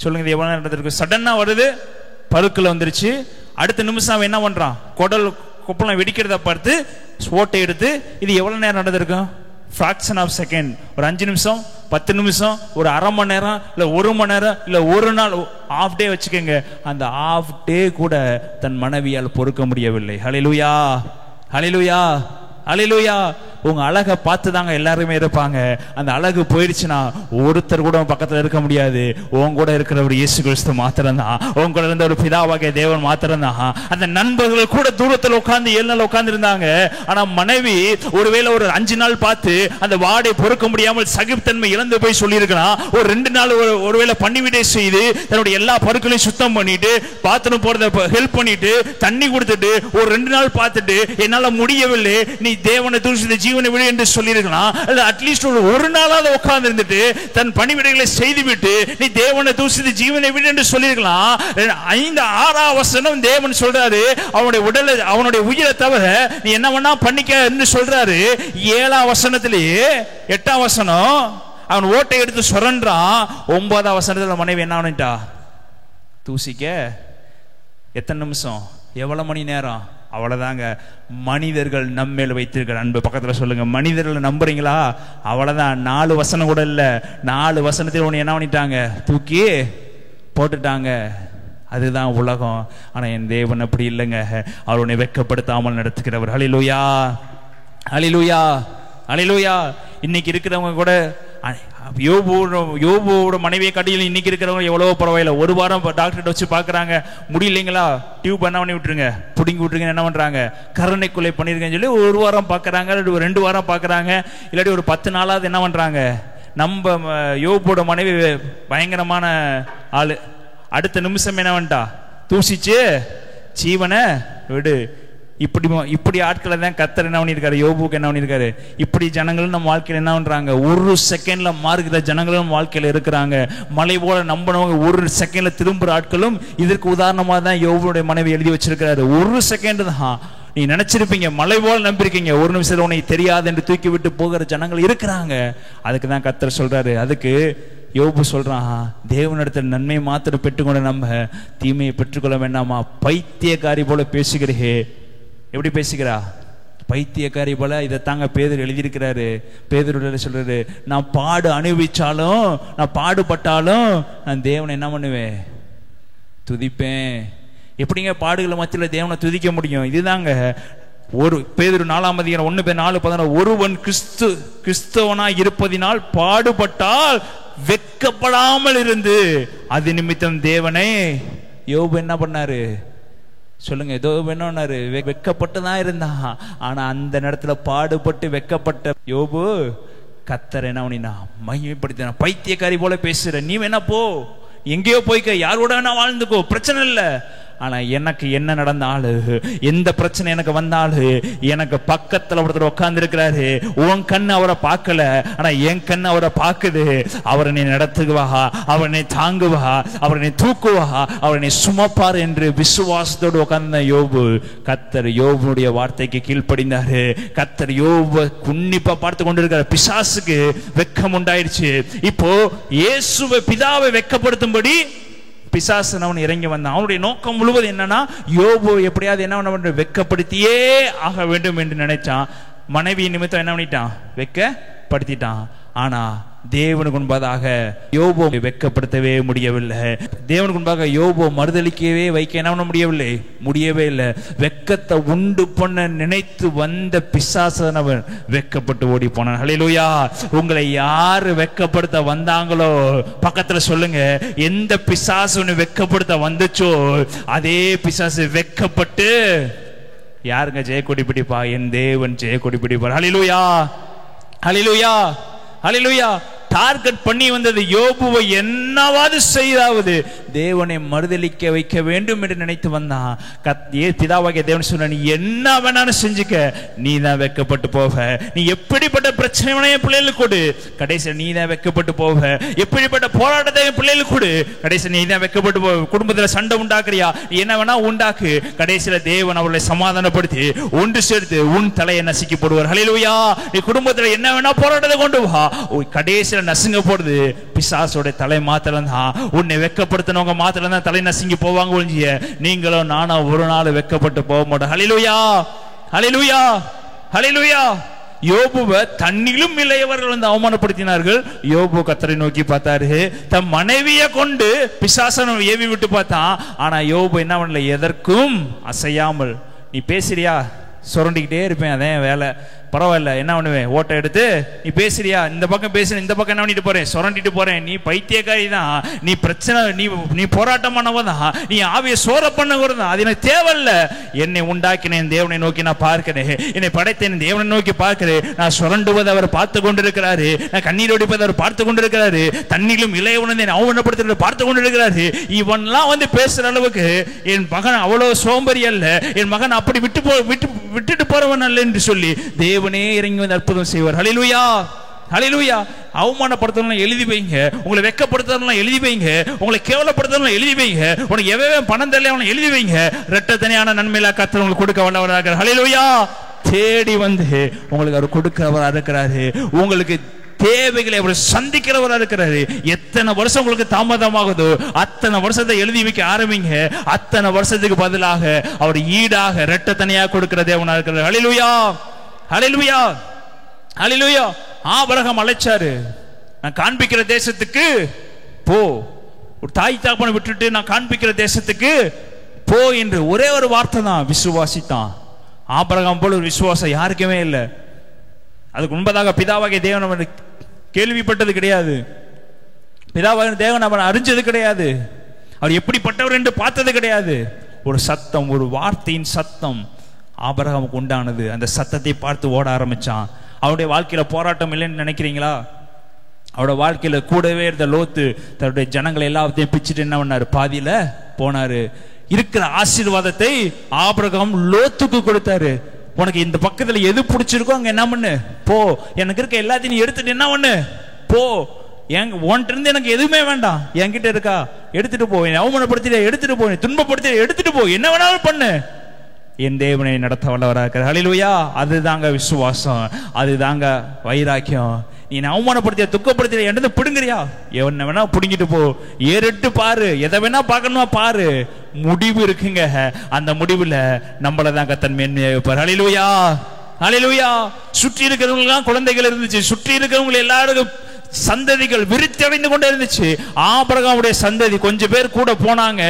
சொல்லுங்க? இது எவ்வளவு நேரம் நடந்திருக்கும்? சடனா வருது, பருக்கள் வந்துருச்சு. அடுத்த நிமிஷம் அவன் என்ன பண்றான், குடல் கொப்பளம் வெடிக்கிறத பார்த்து ஓட்டை எடுத்து, இது எவ்வளவு நேரம் நடந்திருக்கும்? fraction of second. ஒரு 5 நிமிஷம், 10 நிமிஷம், ஒரு அரை மணி நேரம், இல்ல 1 மணி நேரம், இல்ல ஒரு நாள், half day வச்சுக்கோங்க. அந்த half day கூட தன் மனைவியால் பொறுக்க முடியவில்லை. ஹல்லேலூயா, ஹல்லேலூயா, ஹல்லேலூயா. உங்க அழகை பார்த்து தாங்க எல்லாருமே இருப்பாங்க. அந்த அழகு போயிடுச்சுன்னா ஒருத்தர் கூட பக்கத்துல இருக்க முடியாது. உன் கூட இருக்கிறவர் இயேசு கிறிஸ்து மாத்திரம்தான். உன் கூட இருந்த ஒரு பிதாவாகிய தேவன் மாத்திரம்தான். அந்த நண்பர்கள் கூட தூரத்தில் உட்கார்ந்து 7 நாள் உட்கார்ந்து இருந்தாங்க. ஆனா மனைவி ஒருவேளை ஒரு 5 நாள் பார்த்து அந்த வாடை பொறுக்க முடியாமல் சகிப்புத்தன்மை இழந்து போய் சொல்லியிருக்கலாம். ஒரு 2 நாள் ஒருவேளை பண்ணிவிடே செய்து தன்னுடைய எல்லா பருக்களையும் சுத்தம் பண்ணிட்டு, பாத்ரூம் போறத ஹெல்ப் பண்ணிட்டு, தண்ணி கொடுத்துட்டு, ஒரு 2 நாள் பார்த்துட்டு என்னால முடியவில்லை, நீ தேவனை தூஷித்த ஜீவனை விடு என்று சொல்லியிருக்கலாம். அட்லீஸ்ட் ஒரு நாளாவது உட்கார்ந்து இருந்துட்டு தன் பணிவிடைகளை செய்துவிட்டு நீ தேவனை தூஷித்த ஜீவனை விடு என்று சொல்லியிருக்கலாம். 5-6ஆம் வசனம் தேவன் சொல்றாரு, அவனுடைய உடலை அவனுடைய உயிரை தவிர நீ என்ன வேணா பண்ணிக்க என்று சொல்றாரு. 7ஆம் வசனத்திலேயே 8ஆம் வசனம் அவன் ஓட்டை எடுத்து சுரன்றான். 9ஆம் வசனத்துல மனைவி என்ன பண்ணிட்டா, தூசிக்க. எத்தனை நிமிஷம், எவ்வளவு மணி நேரம்? அவ்வளவுதாங்க. மனிதர்கள் நம்மேல் வைத்திருக்கிற அன்பு. பக்கத்துல சொல்லுங்க, மனிதர்கள் நம்புறீங்களா? அவ்வளவுதான். 4 வசனம் கூட இல்ல, 4 வசனத்தில் உன்னை என்ன பண்ணிட்டாங்க, தூக்கி போட்டுட்டாங்க. அதுதான் உலகம். ஆனா என் தேவன் அப்படி இல்லைங்க. அவர் உன்னை வெட்கப்படுத்தாமல் நடத்துகிறவர். ஹல்லேலூயா, ஹல்லேலூயா, ஹல்லேலூயா. இன்னைக்கு இருக்கிறவங்க கூட யோபுவோட மனைவியை கட்டியில் இன்னைக்கு இருக்கிறவங்க எவ்வளவோ பரவாயில்ல. ஒரு வாரம் டாக்டர்கிட்ட வச்சு பார்க்குறாங்க, முடியலைங்களா டியூப் என்ன பண்ணி விட்டுருங்க, பிடுங்கி விட்டுருங்க, என்ன பண்ணுறாங்க, கருணை கொலை பண்ணிருக்கேன்னு சொல்லி ஒரு வாரம் பார்க்குறாங்க, 2 வாரம் பார்க்குறாங்க, இல்லாட்டி ஒரு 10 நாளாவது என்ன பண்ணுறாங்க. நம்ம யோபுவோட மனைவி பயங்கரமான ஆளு, அடுத்த நிமிஷம் என்ன பண்ணிட்டா, தூசிச்சு ஜீவனை விடு. இப்படி ஆட்களை தான் கர்த்தர் என்ன பண்ணியிருக்காரு, யோபுக்கு என்ன பண்ணியிருக்காரு. இப்படி ஜனங்களும் நம்ம வாழ்க்கையில் என்ன பண்றாங்க, ஒரு செகண்ட்ல மாறுகிற ஜனங்களும் வாழ்க்கையில் இருக்கிறாங்க. மலை போல நம்பினவங்க ஒரு செகண்ட்ல திரும்புற ஆட்களும் இதற்கு உதாரணமா தான் யோபுடைய மனைவி எழுதி வச்சிருக்கிறாரு. ஒரு செகண்ட் தான். நீ நினைச்சிருப்பீங்க மலை போல நம்பிருக்கீங்க, ஒரு நிமிஷத்துல உனக்கு தெரியாது என்று தூக்கி விட்டு போகிற ஜனங்கள் இருக்கிறாங்க. அதுக்கு தான் கர்த்தர் சொல்றாரு. அதுக்கு யோபு சொல்றான், தேவனிடத்தில் நன்மை மாத்திரம் பெற்றுக்கொண்டு நம்ம தீமையை பெற்றுக்கொள்ள வேண்டாமா? பைத்தியக்காரி போல பேசுகிறே. எப்படி பேசுகிறா, பைத்தியக்காரி போல. இதை தாங்க பேதுரு எழுதியிருக்கிறாரு. பேதுரு சொல்றாரு, நான் பாடு அனுபவிச்சாலும், நான் பாடுபட்டாலும் நான் தேவனை என்ன பண்ணுவேன், துதிப்பேன். எப்படிங்க பாடுகளை மத்தியில் தேவனை துதிக்க முடியும்? இதுதாங்க ஒரு பேதுரு 4 அதிகாரம் 1 Pétரு 4:11, ஒருவன் கிறிஸ்தவனாய் இருப்பதினால் பாடுபட்டால் வெட்கப்படாமல் இருந்து அது நிமித்தம் தேவனை. யோபு என்ன பண்ணாரு சொல்லுங்க, ஏதோ வேணும்னாரு, வெக்கப்பட்டு தான் இருந்தான். ஆனா அந்த நேரத்துல பாடுபட்டு வெக்கப்பட்ட யோபு கர்த்தர் என்ன பண்ணினா மகிமைப்படுத்தினா. பைத்தியக்காரி போல பேசுற, நீ வேணா போ, எங்கேயோ போய்க்க, யாரோட வேணா வாழ்ந்துக்கோ, பிரச்சனை இல்லை. ஆனா எனக்கு என்ன நடந்தாலும், எந்த பிரச்சனை எனக்கு வந்தாலும், எனக்கு பக்கத்துல ஒருத்தர் உட்கார்ந்து இருக்கிறாரு. உன் கண்ணு அவரை பார்க்கல, ஆனா என் கண்ணு அவரை பார்க்குது. அவரை நடத்துவா, அவனை தாங்குவா, அவரை தூக்குவா, அவரை சுமப்பார் என்று விசுவாசத்தோடு உட்கார்ந்த யோபு. கர்த்தர் யோபுடைய வார்த்தைக்கு கீழ்ப்படிந்தாரு. கர்த்தர் யோபு உன்னிப்பா பார்த்து கொண்டிருக்காரு. பிசாசுக்கு வெட்கம் உண்டாயிருச்சு. இப்போ இயேசுவை பிதாவை வெட்கப்படுத்தும்படி பிசாசன் அவன் இறங்கி வந்தான். அவனுடைய நோக்கம் முழுவதும் என்னன்னா, யோபு எப்படியாவது என்ன பண்ண வெட்கப்படுத்தியே ஆக வேண்டும் என்று நினைச்சான். மனைவி நிமித்தம் என்ன பண்ணிட்டான், வெட்கப்படுத்திட்டான். ஆனா தேவனுக்கு முன்பாக யோபு வெட்கப்படுத்தவே முடியவில்லை. தேவனுக்கு முன்பாக யோபு மறுதளிக்கவே வைக்க என்ன பண்ண முடியவே இல்லை. வெட்கத்தை உண்டு பண்ண நினைத்து வந்த பிசாசனவன் வெட்கப்பட்டு ஓடி போனான். ஹல்லேலூயா. உங்களை யாரு வெட்கப்படுத்த வந்தாங்களோ பக்கத்துல சொல்லுங்க, எந்த பிசாசு வெட்கப்படுத்த வந்துச்சோ அதே பிசாசு வெட்கப்பட்டு யாருங்க ஜெயக்கொடி பிடிப்பா, என் தேவன் ஜெயக்கொடி பிடிப்பார். ஹல்லேலூயா, ஹல்லேலூயா, ஹல்லேலூயா. டார்கெட் பண்ணி வந்தது யோபுவை என்னவாது செய்தாவது தேவனை மறுதலிக்க வைக்க வேண்டும் என்று நினைத்து வந்தான். பிதாவாகிய தேவன் சொன்ன, நீ என்ன வேணாலும் செஞ்சுக்க, நீ தான் வெட்கப்பட்டு போவ. நீ எப்படிப்பட்ட பிரச்சனை பிள்ளைகளுக்கு கொடு, கடைசியில் நீ தான் வெட்கப்பட்டு போவ. எப்படிப்பட்ட போராட்டத்தை பிள்ளைகளுக்கு கொடு, கடைசியில் நீ தான் வெட்கப்பட்டு போவ. குடும்பத்தில் சண்டை உண்டாக்குறியா, நீ என்ன வேணா உண்டாக்கு, கடைசியில் தேவன் அவர்களை சமாதானப்படுத்தி ஒன்று சேர்த்து உன் தலையை நசுக்கி போடுவார். ஹல்லேலூயா. நீ குடும்பத்தில் என்ன வேணா போராட்டத்தை கொண்டு வா, கடைசியில் நசுங்க போடுது பிசாசோட தலை மாத்திரம் தான். உன்னை வெட்கப்படுத்தினவங்க மாத்திரம் தான் தலை நசுங்கி போவாங்க ஒழிஞ்சிய நீங்களும் நானும் ஒரு நாள் வெட்கப்பட்டு போக மாட்டோம். ஹல்லேலூயா, ஹல்லேலூயா, ஹல்லேலூயா. யோபுவை தன்னிலும் இளையவர்கள் வந்து அவமானப்படுத்தினார்கள். யோபு கர்த்தரை நோக்கி பார்த்தாரு. தம் மனைவியை கொண்டு பிசாசனை ஏவி விட்டு பார்த்தான். ஆனா யோபு என்ன பண்ணல, எதற்கும் அசையாமல். நீ பேசுறியா, சுரண்டிக்கிட்டே இருப்பேன், அதான் வேலை, பரவாயில்ல, என்ன பண்ணுவேன், ஓட்டை எடுத்து நீ பேசுறியா, இந்த பக்கம் பேசுற, இந்த பக்கம் என்ன பண்ணிட்டு போறேன், சுரண்டிட்டு போறேன். நீ பைத்தியக்காரி தான், நீ பிரச்சனை, நீ போராட்டமானவ தான், நீ ஆவிய சோர பண்ணவர் தான். அது எனக்கு தேவையில்ல. என்னை உண்டாக்கினேன் தேவனை நோக்கி நான் பார்க்கிறேன், என்னை படைத்தேன் தேவனை நோக்கி பார்க்கிறேன். நான் சுரண்டுவதை அவர் பார்த்து கொண்டிருக்கிறாரு, நான் கண்ணீர் ஒடிப்பதை அவர் பார்த்து கொண்டிருக்கிறாரு, தண்ணிலும் இளையவனை அவமானப்படுத்துறதை பார்த்து கொண்டிருக்கிறாரு. இவன்லாம் வந்து பேசுற அளவுக்கு என் மகன் அவ்வளவு சோம்பரி அல்ல, என் மகன் அப்படி விட்டுட்டு போறவன் அல்ல என்று சொல்லி தேவனே இறங்கி வந்து அற்புதம் செய்வார். ஹல்லேலூயா, ஹல்லேலூயா. அவமானப்படுத்தலாம் எழுதி வைங்க, உங்களை வெட்கப்படுத்தலாம் எழுதி வைங்க, உங்களை கேவலப்படுத்தலாம் எழுதி வைங்க, உனக்கு எவ்வளவு பணம் தெரியல எழுதி வைங்க. இரட்டத்தனையான நன்மையில கர்த்தர் உங்களுக்கு கொடுக்க வல்லவராக. ஹல்லேலூயா. தேடி வந்து உங்களுக்கு அவர் கொடுக்கிறவரா இருக்கிறாரு. உங்களுக்கு தேவைகளை அவர் சந்திக்கிறவரா இருக்கிறாரு. எத்தனை வருஷம் உங்களுக்கு தாமதமாகுதோ அத்தனை வருஷத்தை எழுதி வைக்க ஆரம்பிங்க. அத்தனை வருஷத்துக்கு பதிலாக அவர் ஈடாக இரட்டத்தனையா கொடுக்கிற தேவனா இருக்கிறார். ஹல்லேலூயா, ஹல்லேலூயா, ஹல்லேலூயா. ஆபிரகாம் அழைச்சாரு, நான் காண்பிக்கிற தேசத்துக்கு போ, ஒரு தாய் தாப்பனை விட்டுட்டு நான் காண்பிக்கிற தேசத்துக்கு போ என்று ஒரே ஒரு வார்த்தை தான் விசுவாசித்தான். ஆபிரகாம் போல ஒரு விசுவாசம் யாருக்குமே இல்லை. அதுக்கு முன்பதாக பிதாவாகிய தேவன் கேள்விப்பட்டது கிடையாது. பிதாவாகிய தேவன் அவன் அறிஞ்சது கிடையாது. அவர் எப்படிப்பட்டவர் என்று பார்த்தது கிடையாது. ஒரு சத்தம், ஒரு வார்த்தையின் சத்தம் ஆபிரகாமுக்கு உண்டானது. அந்த சத்தத்தை பார்த்து ஓட ஆரம்பிச்சான். அவருடைய வாழ்க்கையில போராட்டம் இல்லைன்னு நினைக்கிறீங்களா? அவரோட வாழ்க்கையில கூடவே இருந்த லோத்து தன்னுடைய ஜனங்களை எல்லாத்தையும் பிச்சுட்டு என்ன பண்ணாரு? பாதியில போனாரு. இருக்கிற ஆசீர்வாதத்தை ஆபிரகாம் லோத்துக்கு கொடுத்தாரு. உனக்கு இந்த பக்கத்துல எது பிடிச்சிருக்கோ அங்க என்ன பண்ணு, போ. எனக்கு இருக்க எல்லாத்தையும் நீ எடுத்துட்டு என்ன பண்ணு, போ. உன்கிட்ட இருந்து எனக்கு எதுவுமே வேண்டாம், என்கிட்ட இருக்கா எடுத்துட்டு போ. அவமானப்படுத்திட எடுத்துட்டு போ, துன்பப்படுத்தி எடுத்துட்டு போ, என்ன வேணாலும் பண்ணு. என் தேவனை நடத்த வல்லவராக இருக்கிறார். ஹல்லேலூயா. அதுதாங்க விசுவாசம், அதுதாங்க வைராக்கியம். நீ அவமானப்படுத்திய துக்கப்படுத்திய என்னது பிடுங்குறியா? என்ன வேணா பிடுங்கிட்டு போ, ஏறிட்டு பாரு, எதை வேணா பார்க்கணுமா பாரு. முடிவு இருக்குங்க. அந்த முடிவுல நம்மளதான் கர்த்தர் மேன்மையாக வைப்பார். ஹல்லேலூயா, ஹல்லேலூயா. சுற்றி இருக்கிறவங்க குழந்தைகள் இருந்துச்சு, சுற்றி இருக்கிறவங்க எல்லாருக்கும் சந்ததிகள் விருத்தி கொண்டே இருந்துச்சு. ஆபிரகாமுடைய சந்ததி கொஞ்சம் பேர் கூட போனாங்க.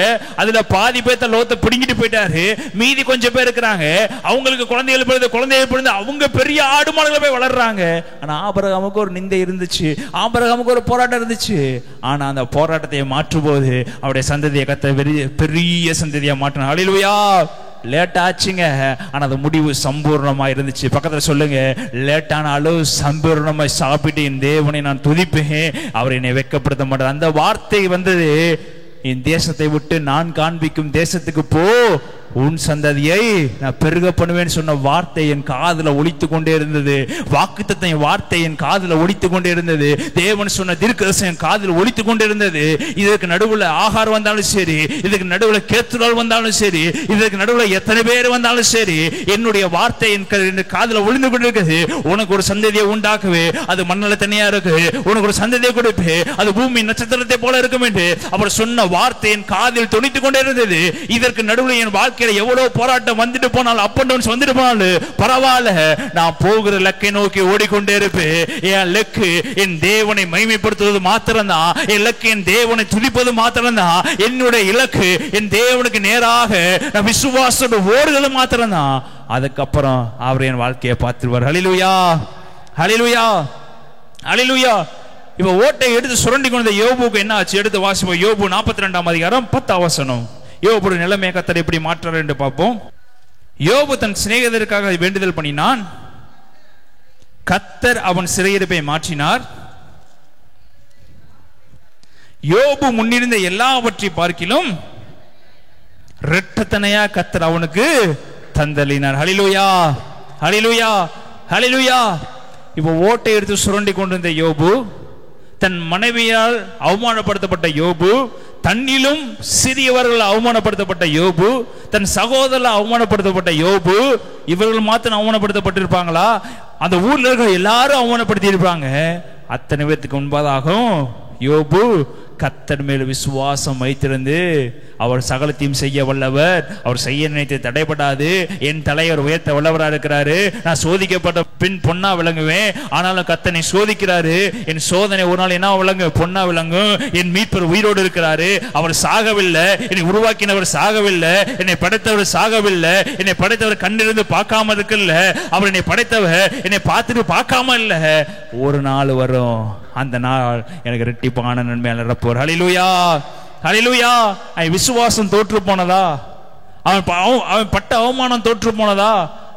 அதுல பாதி பேர்த்த லோத்தை பிடுங்கிட்டு போயிட்டாரு. மீதி கொஞ்சம் பேர் இருக்கிறாங்க. அவங்களுக்கு குழந்தைகள் பிறந்து அவங்க பெரிய ஆடு மாடுகளை போய் வளர்றாங்க. ஆனா ஆபிரகாமுக்கு ஒரு நிந்தை இருந்துச்சு, ஆபிரகாமுக்கு ஒரு போராட்டம் இருந்துச்சு. ஆனா அந்த போராட்டத்தை மாற்றும் போது அவருடைய சந்ததியை கர்த்தர் பெரிய சந்ததியா மாற்றினார். ஹல்லேலூயா. லேட் ஆச்சுங்க, ஆனா அது முடிவு சம்பூர்ணமா இருந்துச்சு. பக்கத்துல சொல்லுங்க, லேட்டானாலும் சம்பூர்ணமாய் சாப்பிட்டு என் தேவனை நான் துதிப்பேன், அவர் என்னை வெட்கப்படுத்த மாட்டார். அந்த வார்த்தை வந்தது, என் தேசத்தை விட்டு நான் காண்பிக்கும் தேசத்துக்கு போ, உன் சந்ததியை நான் பெருக பண்ணுவேன்னு சொன்ன வார்த்தை என் காதுல ஒலித்து கொண்டே இருந்தது. வாக்குத்தத்தம் வார்த்தை என் காதுல ஒலித்து கொண்டே இருந்தது. தேவன் சொன்ன தீர்க்கதரிசனம் என் காதுல ஒலித்து கொண்டே இருந்தது. இதற்கு நடுவுல ஆகார் வந்தாலும் சரி, இதுக்கு நடுவுல கேத்துரால் வந்தாலும் சரி, இதற்கு நடுவுல எத்தனை பேர் வந்தாலும் சரி, என்னுடைய வார்த்தை என் காதுல ஒளிந்து கொண்டு இருக்குது. உனக்கு ஒரு சந்ததியை உண்டாக்குவே, அது மண்ணல தனியா இருக்கு. உனக்கு ஒரு சந்ததியை கொடுப்பே, அது பூமி நட்சத்திரத்தை போல இருக்கும் என்று அவர் சொன்ன வார்த்தை என் காதில் துணித்துக் கொண்டே இருந்தது. இதற்கு நடுவில் என் வாழ்க்கை எவ்வளவு போராட்டம் வந்துட்டு போனாலும், அப் அண்ட் டவுன்ஸ் வந்துட்டு போனாலும் பரவாயில்ல, நான் போகிற லக்கை நோக்கி ஓடிக்கொண்டே இருப்பேன். என் லக்கு என் தேவனை மகிமைப்படுத்துவது மாத்திரம்தான், என் லக்கு என் தேவனை துதிப்பது மாத்திரம்தான். என்னுடைய இலக்கு என் தேவனுக்கு நேராக நான் விசுவாசத்தோடு ஓடுவது மாத்திரம்தான். அதுக்கப்புறம் அவர் என் வாழ்க்கையை பார்த்துருவார். ஹல்லேலூயா, ஹல்லேலூயா, ஹல்லேலூயா. இப்ப ஓட்டை எடுத்து சுரண்டி கொண்ட யோபுக்கு என்ன ஆச்சு? எடுத்து வாசிப்போம். யோபு 42 அதிகாரம் 10 வசனம். யோபுடைய நிலைமையை கர்த்தர் எப்படி மாற்றார் என்று பார்ப்போம். யோபு தன் சிநேகிதருக்காக வேண்டுதல் பண்ணினான். கர்த்தர் அவன் சிறையிருப்பை மாற்றினார். யோபு முன்னிருந்த எல்லாவற்றை பார்க்கிலும் இரட்டத்தனையா கர்த்தர் அவனுக்கு தந்தளினார். ஹல்லேலூயா, ஹல்லேலூயா, ஹல்லேலூயா. இப்போ ஓட்டை எடுத்து சுரண்டி கொண்டிருந்த யோபு, தன் மனைவியால் அவமானப்படுத்தப்பட்ட யோபு, தன்னிலும் சிறியவர்கள் அவமானப்படுத்தப்பட்ட யோபு, தன் சகோதரர் அவமானப்படுத்தப்பட்ட யோபு, இவர்கள் மாத்திரம் அவமானப்படுத்தப்பட்டிருப்பாங்களா? அந்த ஊர்ல இருக்கிற எல்லாரும் அவமானப்படுத்தி இருப்பாங்க. அத்தனை பேருக்கு முன்பதாகவும் யோபு கர்த்தர் மேல் விசுவாசம் வைத்திருந்து, அவர் சகலத்தையும் செய்ய வல்லவர், அவர் செய்ய நினைத்து தடைபடாது, என் தலைவர் உயர்த்த வல்லவராக இருக்கிறாரு, நான் சோதிக்கப்பட்ட பின் பொன்னா விளங்குவேன், ஆனாலும் கர்த்தனை சோதிக்கிறாரு, என் சோதனை ஒரு நாள் என்ன விளங்கு? பொன்னா விளங்கும். என் மீட்பர் உயிரோடு இருக்கிறாரு, அவர் சாகவில்லை, என்னை உருவாக்கினவர் சாகவில்லை, என்னை படைத்தவர் சாகவில்லை, என்னை படைத்தவர் கண்ணிருந்து பார்க்காம இருக்கல, அவர் என்னை படைத்தவர் என்னை பார்த்துட்டு பார்க்காம இல்ல. ஒரு நாள் வரும், அந்த நாள் எனக்கு இரட்டிப்பான நன்மையால் நிரப்புவார். ஹல்லேலூயா, ஹல்லேலூயா. விசுவாசம் தோற்று போனதா? அவன் பட்ட அவமானம் தோற்று போனதா?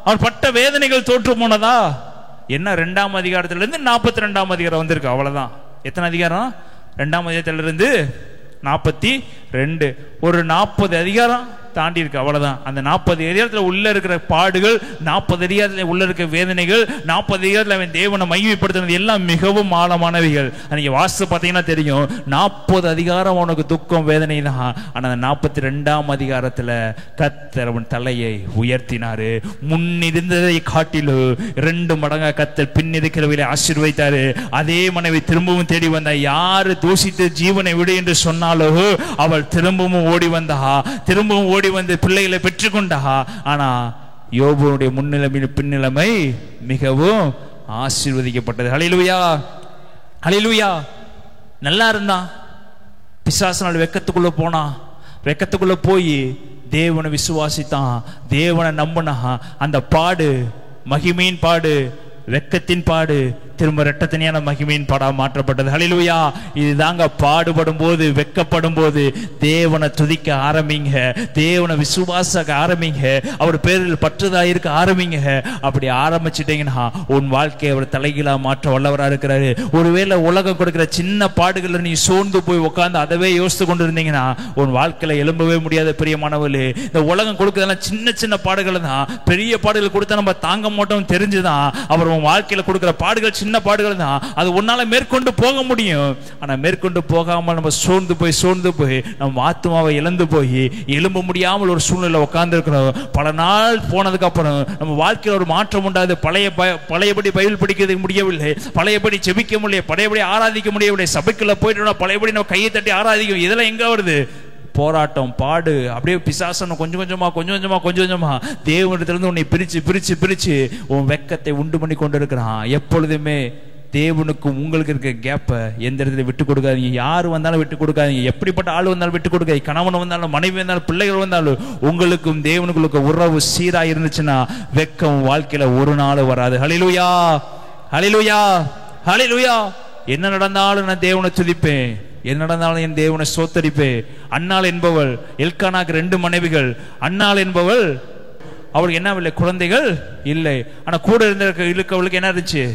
அவன் பட்ட வேதனைகள் தோற்று போனதா? என்ன 2ஆம் அதிகாரத்திலிருந்து 42ஆம் அதிகாரம் வந்திருக்கு, அவ்வளவுதான். எத்தனை அதிகாரம்? 2ஆம் அதிகாரத்திலிருந்து 42, ஒரு 40 அதிகாரம் தாண்டி இருக்கு, அவ்வளவுதான். அந்த 40 அதிகாரத்தில் உள்ள இருக்கிற பாடுகள், 40 அதிகாரத்தில் உள்ள இருக்கிற வேதனைகள், 40 அதிகாரத்தில் அவன் தேவனை மகிமைப்படுத்தினது எல்லாம் மிகவும் ஆழமானவைகள். நீங்க வாசித்து பார்த்தீங்கன்னா தெரியும். 40 அதிகாரம் அவனுக்கு துக்கம் வேதனை தான். ஆனா அந்த 42ஆம் அதிகாரத்துல கர்த்தர் அவன் தலையை உயர்த்தினாரு. முன்னிருந்ததை காட்டிலும் 2 மடங்கா கர்த்தர் பின் இருக்கிறவர்களை ஆசீர்வதித்தாரு. அதே மனைவி திரும்பவும் தேடி வந்தா. யாரு தூசித்து ஜீவனை விடு என்று சொன்னாலோ அவள் திரும்பவும் ஓடி வந்தா, திரும்பவும் ஓடி வந்து பிள்ளைகளை பெற்றுக்கொண்டா. ஆனா யோபுடைய முன்னிலைமை பின்னிலைமை மிகவும் ஆசீர்வதிக்கப்பட்டது. ஹல்லேலூயா, ஹல்லேலூயா. நல்லா இருந்தான், பிசாசனால் வெக்கத்துக்குள்ள போனா, வெக்கத்துக்குள்ள போய் தேவனை விசுவாசித்தான், தேவனை நம்பினா. அந்த பாடு மகிமையின் பாடு, வெக்கத்தின் பாடு, திரும்ப இரட்டத்தனியான மகிமையின் படா மாற்றப்பட்டது. ஹல்லேலூயா. இதுதாங்க பாடுபடும் போது, வெட்கப்படும் போது தேவனை துதிக்க ஆரம்பிங்க, தேவனை விசுவாசக்க ஆரம்பிங்க, அவர் பேரில் பற்றுதா இருக்க ஆரம்பிங்க. அப்படி ஆரம்பிச்சிட்டீங்கன்னா உன் வாழ்க்கையை அவர் தலைகீழா மாற்ற வல்லவரா இருக்கிறாரு. ஒருவேளை உலகம் கொடுக்கிற சின்ன பாடுகளை நீ சோர்ந்து போய் உட்கார்ந்து அதவே யோசித்து கொண்டு இருந்தீங்கன்னா உன் வாழ்க்கையில எழும்பவே முடியாத பிரியமானவர்களே. இந்த உலகம் கொடுக்கறதெல்லாம் சின்ன சின்ன பாடுகள் தான். பெரிய பாடுகள் கொடுத்தா நம்ம தாங்க மாட்டோம் தெரிஞ்சுதான். அவர் உன் வாழ்க்கையில கொடுக்கிற பாடுகள் சின்ன பாடுகள் தான். அது உன்னால மேற்கொண்டு போக முடியும். ஆனா மேற்கொண்டு போகாமல் நம்ம சோர்ந்து போய் நம்ம ஆத்மாவை இழந்து போய் எழும்ப முடியாமல் ஒரு சூழ்நிலை உட்கார்ந்து இருக்கிறோம். பல நாள் போனதுக்கு அப்புறம் நம்ம வாழ்க்கையில் ஒரு மாற்றம் உண்டாது. பழையபடி பைபிள் படிக்க முடியவில்லை, பழையபடி ஜெபிக்க முடியல, பழையபடி ஆராதிக்க முடியவில்லை. சபைக்குள்ள போயிட்டு பழையபடி நம்ம கையை தட்டி ஆராதிக்கும். இதெல்லாம் எங்க வருது? போராட்டம், பாடு, அப்படியே பிசாசன கொஞ்சம் கொஞ்சமா தேவனிடத்திலிருந்து உன்னை பிரிச்சு உன் வெக்கத்தை உண்டு பண்ணி கொண்டு இருக்கிறான். எப்பொழுதுமே தேவனுக்கும் உங்களுக்கு இருக்க கேப்பை எந்த இடத்துல விட்டு கொடுக்காதீங்க. யாரு வந்தாலும் விட்டு கொடுக்காதீங்க. எப்படிப்பட்ட ஆள் வந்தாலும் விட்டு கொடுக்காதீங்க. கணவன் வந்தாலும், மனைவி வந்தாலும், பிள்ளைகள் வந்தாலும் உங்களுக்கும் தேவனுக்குள்ள உறவு சீரா இருந்துச்சுன்னா வெக்கம் வாழ்க்கையில ஒரு நாள் வராது. ஹல்லேலூயா, ஹல்லேலூயா, ஹல்லேலூயா. என்ன நடந்தாலும் நான் தேவனை துதிப்பேன், என்ன நடந்தாலும் என் தேவனை சோத்தரிப்பேன். அன்னாள் என்பவள், எல்கானாக்கு 2 மனைவிகள். அன்னாள் என்பவள், அவளுக்கு என்ன இல்லை, குழந்தைகள் இல்லை. ஆனா கூட இருக்கவளுக்கு என்ன இருந்துச்சு?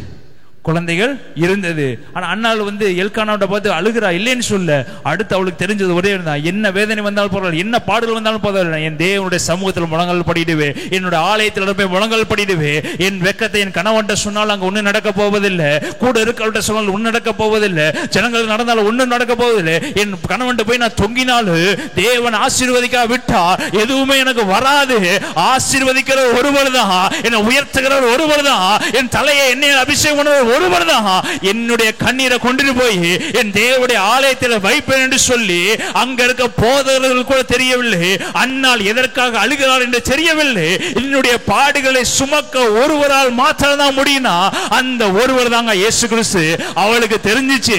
குழந்தைகள் இருந்தது. ஆனா அண்ணாள் எல்கானாவோட பார்த்து அழுகிறா, இல்லைன்னு சொல்ல. அடுத்து அவளுக்கு தெரிஞ்சது ஒரே இருந்தா, என்ன வேதனை வந்தாலும் பரவாயில்ல, என்ன பாடல் வந்தாலும் பரவாயில்ல, என் தேவனுடைய சமூகத்தில் முழங்கால் படிடுவே, என்னுடைய ஆலயத்தில் போய் முழங்கால் படிடுவே. என் வெக்கத்தை என் கணவன்ட்ட சொன்னால் அங்க ஒன்னும் நடக்க போவதில்லை, கூட இருக்கவள்கிட்ட சொன்னால் ஒன்னும் நடக்க போவதில்லை, ஜனங்கள் நடந்தாலும் ஒன்னும் நடக்க போவதில்லை. என் கணவன்ட்ட போய் நான் தொங்கினாலும் தேவன் ஆசீர்வதிக்கா விட்டா எதுவுமே எனக்கு வராது. ஆசீர்வதிக்கிற ஒருவர் தான், என்னை உயர்த்துகிற ஒருவர் தான், என் தலையை என்னை அபிஷேகம் ஒருவர் தான் என்னுடைய கண்ணீரை கொண்டு போய் என் தேவனுடைய ஆலயத்தில் வைப்பேன் என்று சொல்லி அங்க இருக்க போதகர்கள் கூட தெரியவில்லை. அன்னால் எதற்காக அழுகிறாள் என்று தெரியவில்லை. என்னுடைய பாடுகளை சுமக்க ஒருவரால் மாத்திரம் தான் முடியும்னா அந்த ஒருவர் தாங்க இயேசு கிறிஸ்து. அவளுக்கு தெரிஞ்சிச்சு,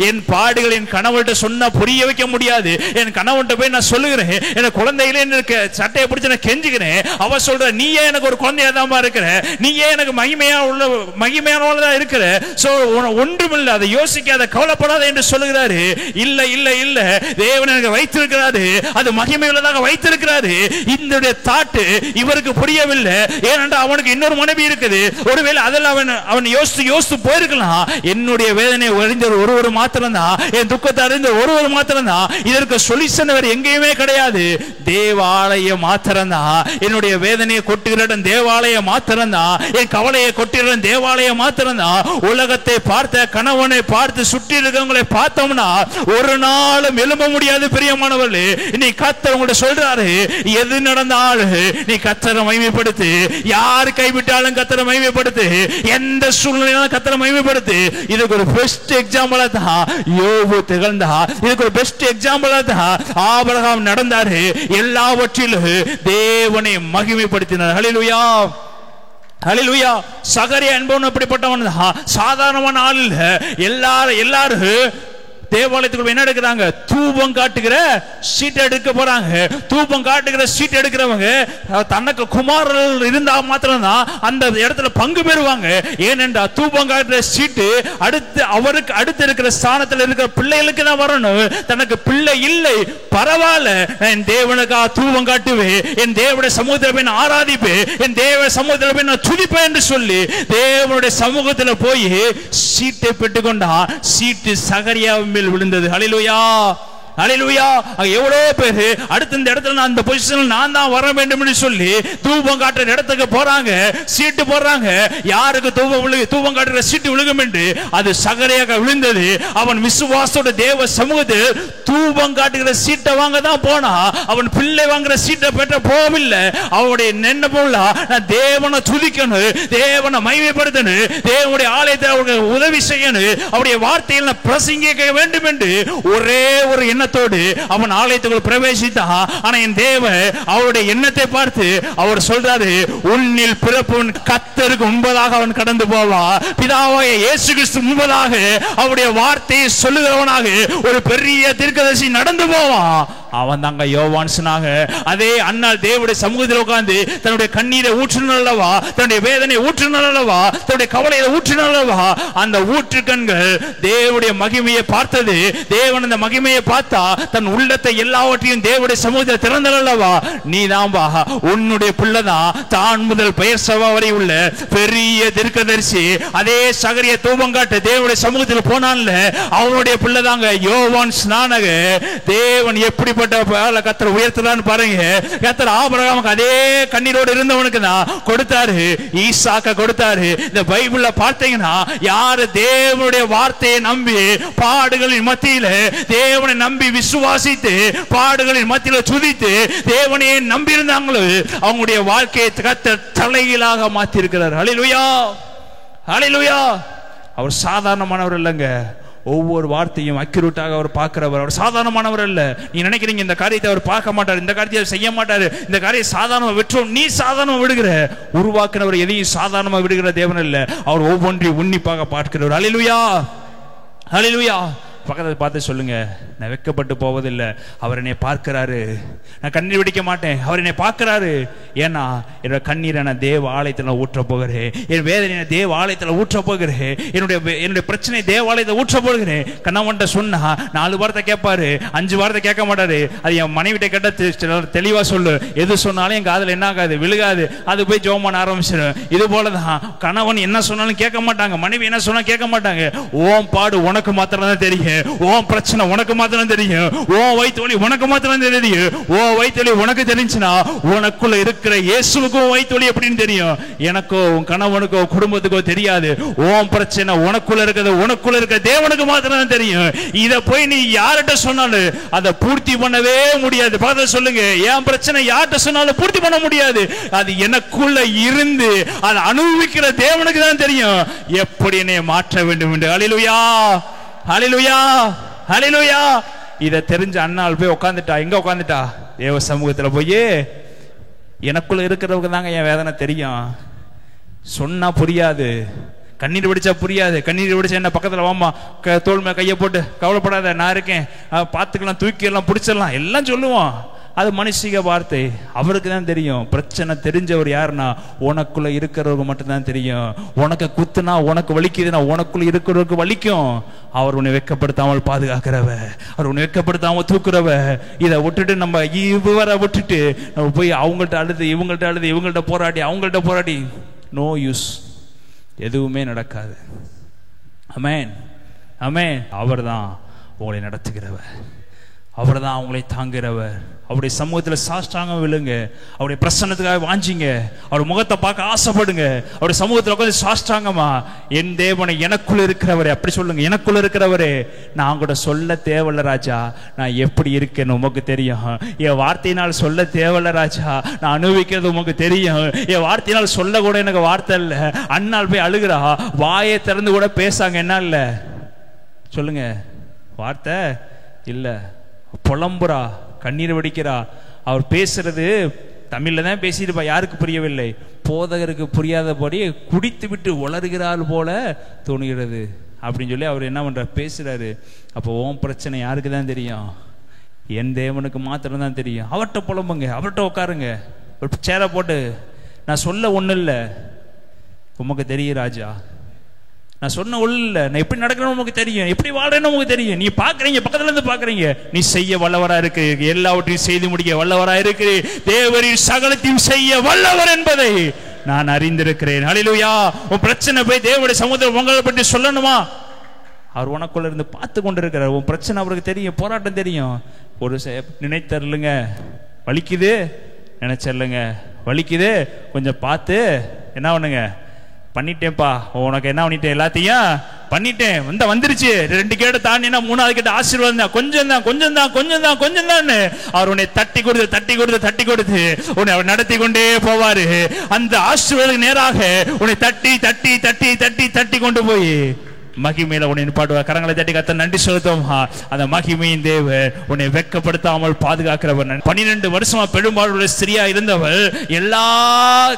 என் பாடுகள் என் கணவன்கிட்ட சொன்னா புரிய வைக்க முடியாது. என் கணவன்கிட்ட போய் நான் சொல்லுகிறேன், என் குழந்தைகளே சட்டையை பிடிச்சு நான் கெஞ்சுக்கிறேன். அவ சொல்ற, நீயே எனக்கு ஒரு குழந்தையா தான் இருக்கிற, நீயே எனக்கு மகிமையானவளா இருக்கிற, ஒன்றுமில்லை, அதை யோசிக்காத, கவலைப்படாத என்று சொல்லுகிறாரு. இல்ல இல்ல இல்ல, தேவன் எனக்கு வைத்திருக்கிறாரு, அது மகிமையுள்ளதாக வைத்திருக்கிறாரு. இந்த தாட்டு இவருக்கு புரியவில்லை. ஏனென்றால் அவனுக்கு இன்னொரு மனைவி இருக்குது. ஒருவேளை அதில் அவன் யோசித்து போயிருக்கலாம். என்னுடைய வேதனை அறிந்த ஒருவர் மாத்திரம் தான், என் துக்கத்தை அறிந்த ஒருவர் மாத்திரம் தான், இதற்கு சொல்யூஷன் வேற எங்கேயுமே கிடையாது. தேவாலயம் மாத்திரம் தான். என்னுடைய வேதனையை கொட்டுகிற தேவாலயம் மாத்திரம் தான், என் கவலையை கொட்டுகிற தேவாலயம் மாத்திரம் தான். உலகத்தை பார்த்த, கணவனை பார்த்து, சுற்றி இருக்கவங்களை பார்த்தோம்னா ஒரு நாளும் எழும்ப முடியாது. பிரியமானவர்களே, நீ கர்த்தர் உங்கள்ட்ட சொல்றாரு, எது நடந்தாலும் நீ கர்த்தரை மகிமைப்படுத்து. யார் கைவிட்டாலும் கர்த்தரை மகிமைப்படுத்து, எந்த சூழ்நிலையிலும் கர்த்தரை மகிமைப்படுத்து. இதுக்கு ஒரு பெஸ்ட் எக்ஸாம்பிளா தான் யோபு திகழ்ந்தா. இதுக்கு ஒரு பெஸ்ட் எக்ஸாம்பிளா தான் ஆபிரகாம் நடந்தாரு. எல்லாவற்றிலும் தேவனை மகிமைப்படுத்தினார். ஹல்லேலூயா, ஹல்லேலூயா. சகரியா என்பவன் அப்படிப்பட்டவன் தான், சாதாரணமான ஆள் இல்ல. எல்லாரும் தேவாலயத்துக்குள்ள என்ன எடுக்கிறாங்க? தூபம் காட்டுகிற சீட் எடுக்க போறாங்க. தூபம் காட்டுகிற சீட் எடுக்கிறவங்க தனக்கு குமாரர்கள் இருந்தா மாத்திரம் தான் அந்த இடத்துல பங்கு பெறுவாங்க. ஏனென்றா தூபம் காட்டுற சீட்டு அவருக்கு அடுத்து இருக்கிற ஸ்தானத்தில் இருக்கிற பிள்ளைகளுக்கு தான் வரணும். தனக்கு பிள்ளை இல்லை, பரவாயில்ல, என் தேவனுக்காக தூபம் காட்டுவேன், என் தேவனுடைய சமூகத்தில் போய் நான் ஆராதிப்பேன், என் தேவ சமூகத்தில் போய் நான் துதிப்பேன் என்று சொல்லி தேவனுடைய சமூகத்தில் போய் சீட்டை பெற்றுக்கொண்டா. சீட்டு சகரியாவின் மேல் விழுந்தது. ஹல்லேலூயா, ஹல்லேலூயா. எவ்வளவு பேரு அடுத்த இந்த இடத்துல நான் அந்த பொசிஷன்ல நான் தான் வர வேண்டும் என்று சொல்லி தூபம் காட்டுற இடத்துக்கு போறாங்க, சீட்டு போடுறாங்க. யாருக்கு தூபம் காட்டுற சீட்டு விழுகும் என்று அது சகரியாக விழுந்தது. அவன் விசுவாசத்தோட தேவ சமூகத்தில் தூபம் காட்டுகிற சீட்டை வாங்க தான் போனா. அவன் பிள்ளை வாங்குற சீட்டை பெற்ற போகவில்லை. அவனுடைய நென்ன போல நான் தேவனை துதிக்கணும், தேவனை மகிமைப்படுத்தணும், தேவனுடைய ஆலயத்தை அவருக்கு உதவி செய்யணும், அவருடைய வார்த்தையில் நான் பிரசங்கிக்க வேண்டும் என்று ஒரே ஒரு எண்ணத்தோடு அவன் ஆலயத்துக்குள் பிரவேசித்தான். ஆனா என் தேவன் அவருடைய எண்ணத்தை பார்த்து அவர் சொல்றாரு, உன்னில் பிறப்பவன் கர்த்தருக்கு முன்பதாக அவன் கடந்து போவான். பிதாவாகிய இயேசு கிறிஸ்து முன்பதாக அவருடைய வார்த்தையை சொல்லுகிறவனாக ஒரு பெரிய தீர்க்கதரிசி நடந்து போவான். அவன் தாங்க யோவான் சொன்னாங்க. அதே அண்ணால் தேவனுடைய சமூகத்தில் உட்கார்ந்து தன்னுடைய கண்ணீரை ஊற்றினாள் அல்லவா, தன்னுடைய வேதனை ஊற்றினாள் அல்லவா, தன்னுடைய கவலையை ஊற்றினாள் அல்லவா, அந்த ஊற்று கண்கள் தேவனுடைய மகிமையை பார்த்தது. தேவன் அந்த மகிமையை பார்த்தா தன் உள்ளத்தை எல்லாவற்றையும் தேவனுடைய சமூகத்தில் திறந்தாள் அல்லவா. நீதான் வா, உன்னுடைய பிள்ளைதான் தான் முதல் பெயர் சபா வரை உள்ள பெரிய தீர்க்கதரிசி. அதே சகரிய தூபங்காட்டு தேவனுடைய சமூகத்தில் போனான்ல, அவனுடைய பிள்ளைதாங்க யோவான் ஸ்நானக. தேவன் எப்படிப்பட்ட கர்த்தர் உயர்த்தலான்னு பாருங்க. கர்த்தர் ஆபிரகாமுக்கு அதே கண்ணீரோடு இருந்தவனுக்கு தான் கொடுத்தாரு, ஈசாக்க கொடுத்தாரு. இந்த பைபிள்ல பார்த்தீங்கன்னா யாரு தேவனுடைய வார்த்தையை நம்பி பாடுகளின் மத்தியில தேவனை நம்பி விசுவாசித்து பாடுகளின் மத்தியில துதித்து தேவனையே நம்பி இருந்தாங்களோ அவங்களுடைய வாழ்க்கையை கர்த்தர் தலைகீழாக மாத்தி இருக்கிறார். ஹல்லேலூயா, ஹல்லேலூயா. அவர் சாதாரணமானவர் இல்லைங்க. ஒவ்வொரு வார்த்தையும் அக்யூரேட்டாக அவர் பார்க்கிறவர். அவர் சாதாரணமானவர் அல்ல. நீ நினைக்கிறீங்க இந்த காரியத்தை அவர் பார்க்க மாட்டார், இந்த காரியத்தை அவர் செய்ய மாட்டாரு, இந்த காரியம் சாதாரணமாக விட்டுரும், நீ சாதாரணமாக விடுகிற. உருவாக்குனவர் எதையும் சாதாரணமாக விடுகிற தேவன் அல்ல. அவர் ஒவ்வொன்றையும் உன்னிப்பாக பார்க்கிறவர். ஹல்லேலூயா, ஹல்லேலூயா. பக்கத்தில் பார்த்து சொல்லுங்க, நான் வெட்கப்பட்டு போவதில்லை. அவர் என்னை பார்க்கிறாரு, நான் கண்ணீர் வெடிக்க மாட்டேன். அவர் என்னை பார்க்கிறாரு. ஏன்னா என்னோட கண்ணீரை நான் தேவ ஆலயத்தில் ஊற்ற போகிறேன், என் வேதனை தேவ ஆலயத்தில் ஊற்ற போகிறேன், என்னுடைய பிரச்சனை தேவ ஆலயத்தை ஊற்ற போகிறேன். கண்ணவன்ட்ட சொன்னா 4 வாரத்தை கேட்பாரு, 5 வாரத்தை கேட்க மாட்டாரு. அது என் மனைவிட்ட கேட்ட தெளிவா சொல்லு, எது சொன்னாலும் என் காதுல என்ன ஆகாது, விழுகாது. அது போய் ஜெபம் பண்ண ஆரம்பிச்சிடும். இது போலதான் கணவன் என்ன சொன்னாலும் கேட்க மாட்டாங்க, மனைவி என்ன சொன்னா கேட்க மாட்டாங்க. ஓம் பாடு உனக்கு மாத்திரம் தான் தெரியும், ஓம் பிரச்சனை உனக்கு மாத்திரம் தெரியும், ஓ வயிற்று வலி உனக்கு மாத்திரம் தெரியும். ஓ வயிற்று வலி உனக்கு தெரிஞ்சுனா உனக்குள்ள இருக்கிற இயேசுவுக்கும் வயிற்று வலி எப்படின்னு தெரியும். எனக்கோ உன் கணவனுக்கோ குடும்பத்துக்கோ தெரியாது. ஓம் பிரச்சனை உனக்குள்ள இருக்கிறது உனக்குள்ள இருக்க தேவனுக்கு மாத்திரம் தெரியும். இத போய் நீ யார்கிட்ட சொன்னாலும் அதை பூர்த்தி பண்ணவே முடியாது. பார்த்து சொல்லுங்க, என் பிரச்சனை யார்கிட்ட சொன்னாலும் பூர்த்தி பண்ண முடியாது. அது எனக்குள்ள இருந்து அதை அனுபவிக்கிற தேவனுக்கு தான் தெரியும் எப்படி என்னை மாற்ற வேண்டும் என்று. ஹல்லேலூயா, ஹல்லேலூயா, ஹல்லேலூயா. இத தெரிஞ்ச அண்ணாள் போய் உட்காந்துட்டா. எங்க உட்காந்துட்டா? தேவ சமூகத்துல போய், எனக்குள்ள இருக்கிறவங்க தாங்க என் வேதனை தெரியும். சொன்னா புரியாது, கண்ணீர் வெடிச்சா புரியாது. கண்ணீர் வெடிச்சா என்ன பக்கத்துல வாமா, தோள் மேல கையை போட்டு கவலைப்படாத நான் இருக்கேன், பார்த்துக்கலாம், தூக்கி எல்லாம் பிடிச்சிடலாம் எல்லாம் சொல்லுவோம். அது மனுஷிக வார்த்தை. அவருக்கு தான் தெரியும். பிரச்சனை தெரிஞ்சவர் யாருன்னா உனக்குள்ள இருக்கிறவங்க மட்டும்தான் தெரியும். உனக்கு குத்துனா உனக்கு வலிக்குதுன்னா உனக்குள்ள இருக்கிறவருக்கு வலிக்கும். அவர் உன்னை வெட்கப்படுத்தாமல் பாதுகாக்கிறவ, அவர் உன்னை வெட்கப்படுத்தாமல் தூக்குறவ. இதை விட்டுட்டு நம்ம இவரை விட்டுட்டு நம்ம போய் அவங்கள்ட்ட அழுது இவங்கள்ட்ட அழுது இவங்கள்ட்ட போராடி அவங்கள்ட்ட போராடி நோ யூஸ், எதுவுமே நடக்காது. ஆமென், ஆமென். அவர் தான் உங்களை நடத்துகிறவர், அவர் தான் உங்களை தாங்குகிறவர். அவருடைய சமூகத்தில் சாஷ்டாங்க விழுங்க, அவருடைய பிரசன்னத்துக்காக வாஞ்சிங்க, அவருடைய முகத்தை பார்க்க ஆசைப்படுங்க. அவருடைய சமூகத்தில் உட்காந்து சாஷ்டாங்கமா, என் தேவனை எனக்குள்ள இருக்கிறவரே, அப்படி சொல்லுங்க, எனக்குள்ள இருக்கிறவரே. நான் கூட சொல்ல தேவையில்ல ராஜா, நான் எப்படி இருக்கேன்னு உமக்கு தெரியும். என் வார்த்தையினால் சொல்ல தேவையில்ல ராஜா, நான் அனுபவிக்கிறது உமக்கு தெரியும். என் வார்த்தையினால் சொல்ல கூட எனக்கு வார்த்தை இல்லை. அண்ணால் போய் அழுகிறா, வாயை திறந்து கூட பேசாங்க. என்ன இல்லை சொல்லுங்க, வார்த்தை இல்லை, புலம்புறா, கண்ணீர் வடிக்கிறா. அவர் பேசுறது தமிழ்ல தான் பேசியிருப்பா, யாருக்கு புரியவில்லை, போதகருக்கு புரியாதபடி குடித்து விட்டு உளறுகிறாள் போல தோணுகிறது அப்படின்னு சொல்லி அவர் என்ன பண்றார், பேசுறாரு. அப்போ உன் பிரச்சனை யாருக்கு தான் தெரியும்? என் தேவனுக்கு மாத்திரம் தான் தெரியும். அவர்கிட்ட புலம்புங்க, அவர்கிட்ட உட்காருங்க, ஒரு சேரை போட்டு. நான் சொல்ல ஒன்றும் இல்லை, உமக்கு தெரியும் ராஜா, நான் சொன்ன ஒண்ணு இல்லை, நான் எப்படி நடக்கணும் உமக்கு தெரியும், எப்படி வாழ்றேன்னு உமக்கு தெரியும். நீ பாக்குறீங்க, பக்கத்துல இருந்து பாக்குறீங்க, நீ செய்ய வல்லவரா இருக்கு, எல்லாவற்றையும் செய்து முடிக்க வல்லவரா இருக்கு, தேவரின் சகலத்தையும் செய்ய வல்லவர் என்பதை நான் அறிந்திருக்கிறேன். ஹல்லேலூயா. உன் பிரச்சனை போய் தேவனுடைய சமூகத்தில் உங்களை பற்றி சொல்லணுமா? அவர் உனக்குள்ள இருந்து பார்த்து கொண்டு இருக்கிறார். உன் பிரச்சனை அவருக்கு தெரியும், போராட்டம் தெரியும். ஒரு நினைத்தருளுங்க, வலிக்குது நினைச்சருளுங்க, வலிக்குது கொஞ்சம் பார்த்து என்ன பண்ணுங்க, பண்ணிட்டேன்ப்பா, உனக்கு என்ன பண்ணிட்டேன், எல்லாத்தையும் பண்ணிட்டேன், வந்துருச்சு. 2 கேட்ட தாண்டினா 3வது கேட்ட ஆசீர்வாதம் தான், கொஞ்சம் தான் கொஞ்சம் தான் கொஞ்சம் தான் கொஞ்சம் தான். அவர் உன்னை தட்டி கொடுத்து தட்டி கொடுத்து தட்டி கொடுத்து உன்னை அவர் நடத்தி கொண்டே போவாரு. அந்த ஆசீர்வாதத்துக்கு நேராக உன்னை தட்டி தட்டி தட்டி தட்டி தட்டி கொண்டு போய் மகிமையில உன்னை நிப்பாட்டுவார். கரங்களை தட்டி கர்த்தர் நன்றி செலுத்துவோமா. அந்த மகிமையின் தேவன் உன்னை வெட்கப்படுத்தாமல் பாதுகாக்கிறவர். 12 வருஷமா பெரும்பாலுள்ள ஸ்திரியா இருந்தவள்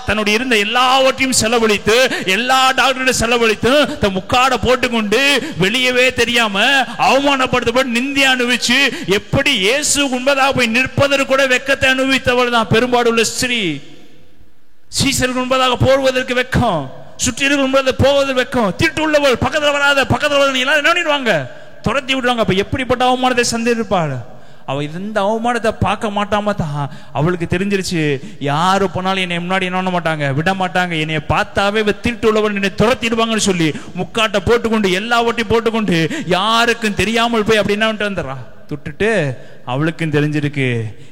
தன்னுடைய இருந்த எல்லாவற்றையும் செலவழித்து, எல்லா டாக்டரும் செலவழித்து, தன் முக்காட போட்டுக்கொண்டு வெளியவே தெரியாம அவமானப்படுத்தப்பட்டு நிந்தி அனுபவிச்சு, எப்படி இயேசு உண்பதாக போய் நிற்பதற்கு கூட வெட்கத்தை அனுபவித்தவள் தான் பெரும்பாலுள்ள ஸ்திரீ. சீசருக்கு முன்பதாக போவதற்கு வெக்கம், சுற்றி இருக்கிற போவதற்கு வெக்கம். திட்டு உள்ளவள், பக்கத்தில் வராத, பக்கத்தில் வராத, எல்லாரும் என்ன பண்ணிடுவாங்க, துரத்தி விடுவாங்க. அப்ப எப்படிப்பட்ட அவமானத்தை சந்திருப்பாள் அவ. இந்த அவமானத்தை பார்க்க மாட்டாம தான் அவளுக்கு தெரிஞ்சிருச்சு, யாரு போனாலும் என்னை முன்னாடி என்ன பண்ண மாட்டாங்க, விட மாட்டாங்க, என்னைய பார்த்தாவே திருட்டு உள்ளவன் என்னை துரத்திடுவாங்கன்னு சொல்லி முக்காட்டை போட்டுக்கொண்டு எல்லாவற்றையும் போட்டுக்கொண்டு யாருக்கும் தெரியாமல் போய் அப்படி என்ன வந்துடுறா துட்டுட்டு. அவளுக்கும் தெரிஞ்சிருக்கு,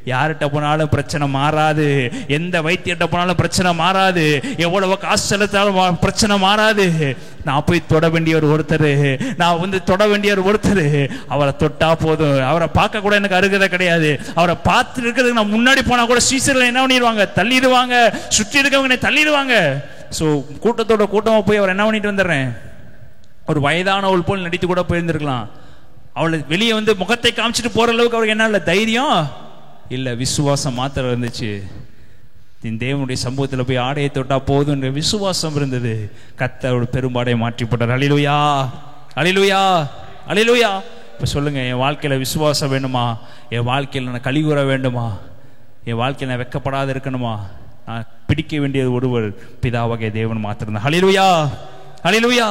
யார்கிட்ட போனாலும் பிரச்சனை மாறாது, எந்த வைத்தியர்கிட்ட போனாலும் பிரச்சனை மாறாது, எவ்வளவு காசு செலுத்தாலும் பிரச்சனை மாறாது. நான் போய் தொட வேண்டிய ஒருத்தர், நான் தொட வேண்டிய ஒருத்தர், அவரை தொட்டா போதும், அவரை பார்க்க கூட எனக்கு அருகதை கிடையாது. அவரை பார்த்து இருக்கிறதுக்கு நான் முன்னாடி போனா கூட சீசர்கள் என்ன பண்ணிடுவாங்க, தள்ளிடுவாங்க, சுற்றி இருக்கவங்க தள்ளிடுவாங்க. ஸோ கூட்டத்தோட கூட்டமா போய் அவர் என்ன பண்ணிட்டு வந்துடுறேன், ஒரு வயதானவள் போல் நடித்து கூட போயிருந்திருக்கலாம். அவளை வெளியே முகத்தை காமிச்சிட்டு போற அளவுக்கு அவருக்கு என்ன இல்லை, தைரியம் இல்லை, விசுவாசம் மாத்திரம் இருந்துச்சு. தேவனுடைய சம்பவத்தில் போய் ஆடையை தொட்டா போதும் விசுவாசம் இருந்தது. கர்த்தர் பெரும்பாடையை மாற்றி போட்டார். அல்லேலூயா, அல்லேலூயா, அல்லேலூயா. இப்போ சொல்லுங்க, என் வாழ்க்கையில விசுவாசம் வேணுமா? என் வாழ்க்கையில் நான் கழிவுற வேண்டுமா? என் வாழ்க்கையில் நான் வெட்கப்படாத இருக்கணுமா? நான் பிடிக்க வேண்டியது ஒருவர், பிதாவாகிய தேவன் மாத்திரம். அல்லேலூயா, அல்லேலூயா.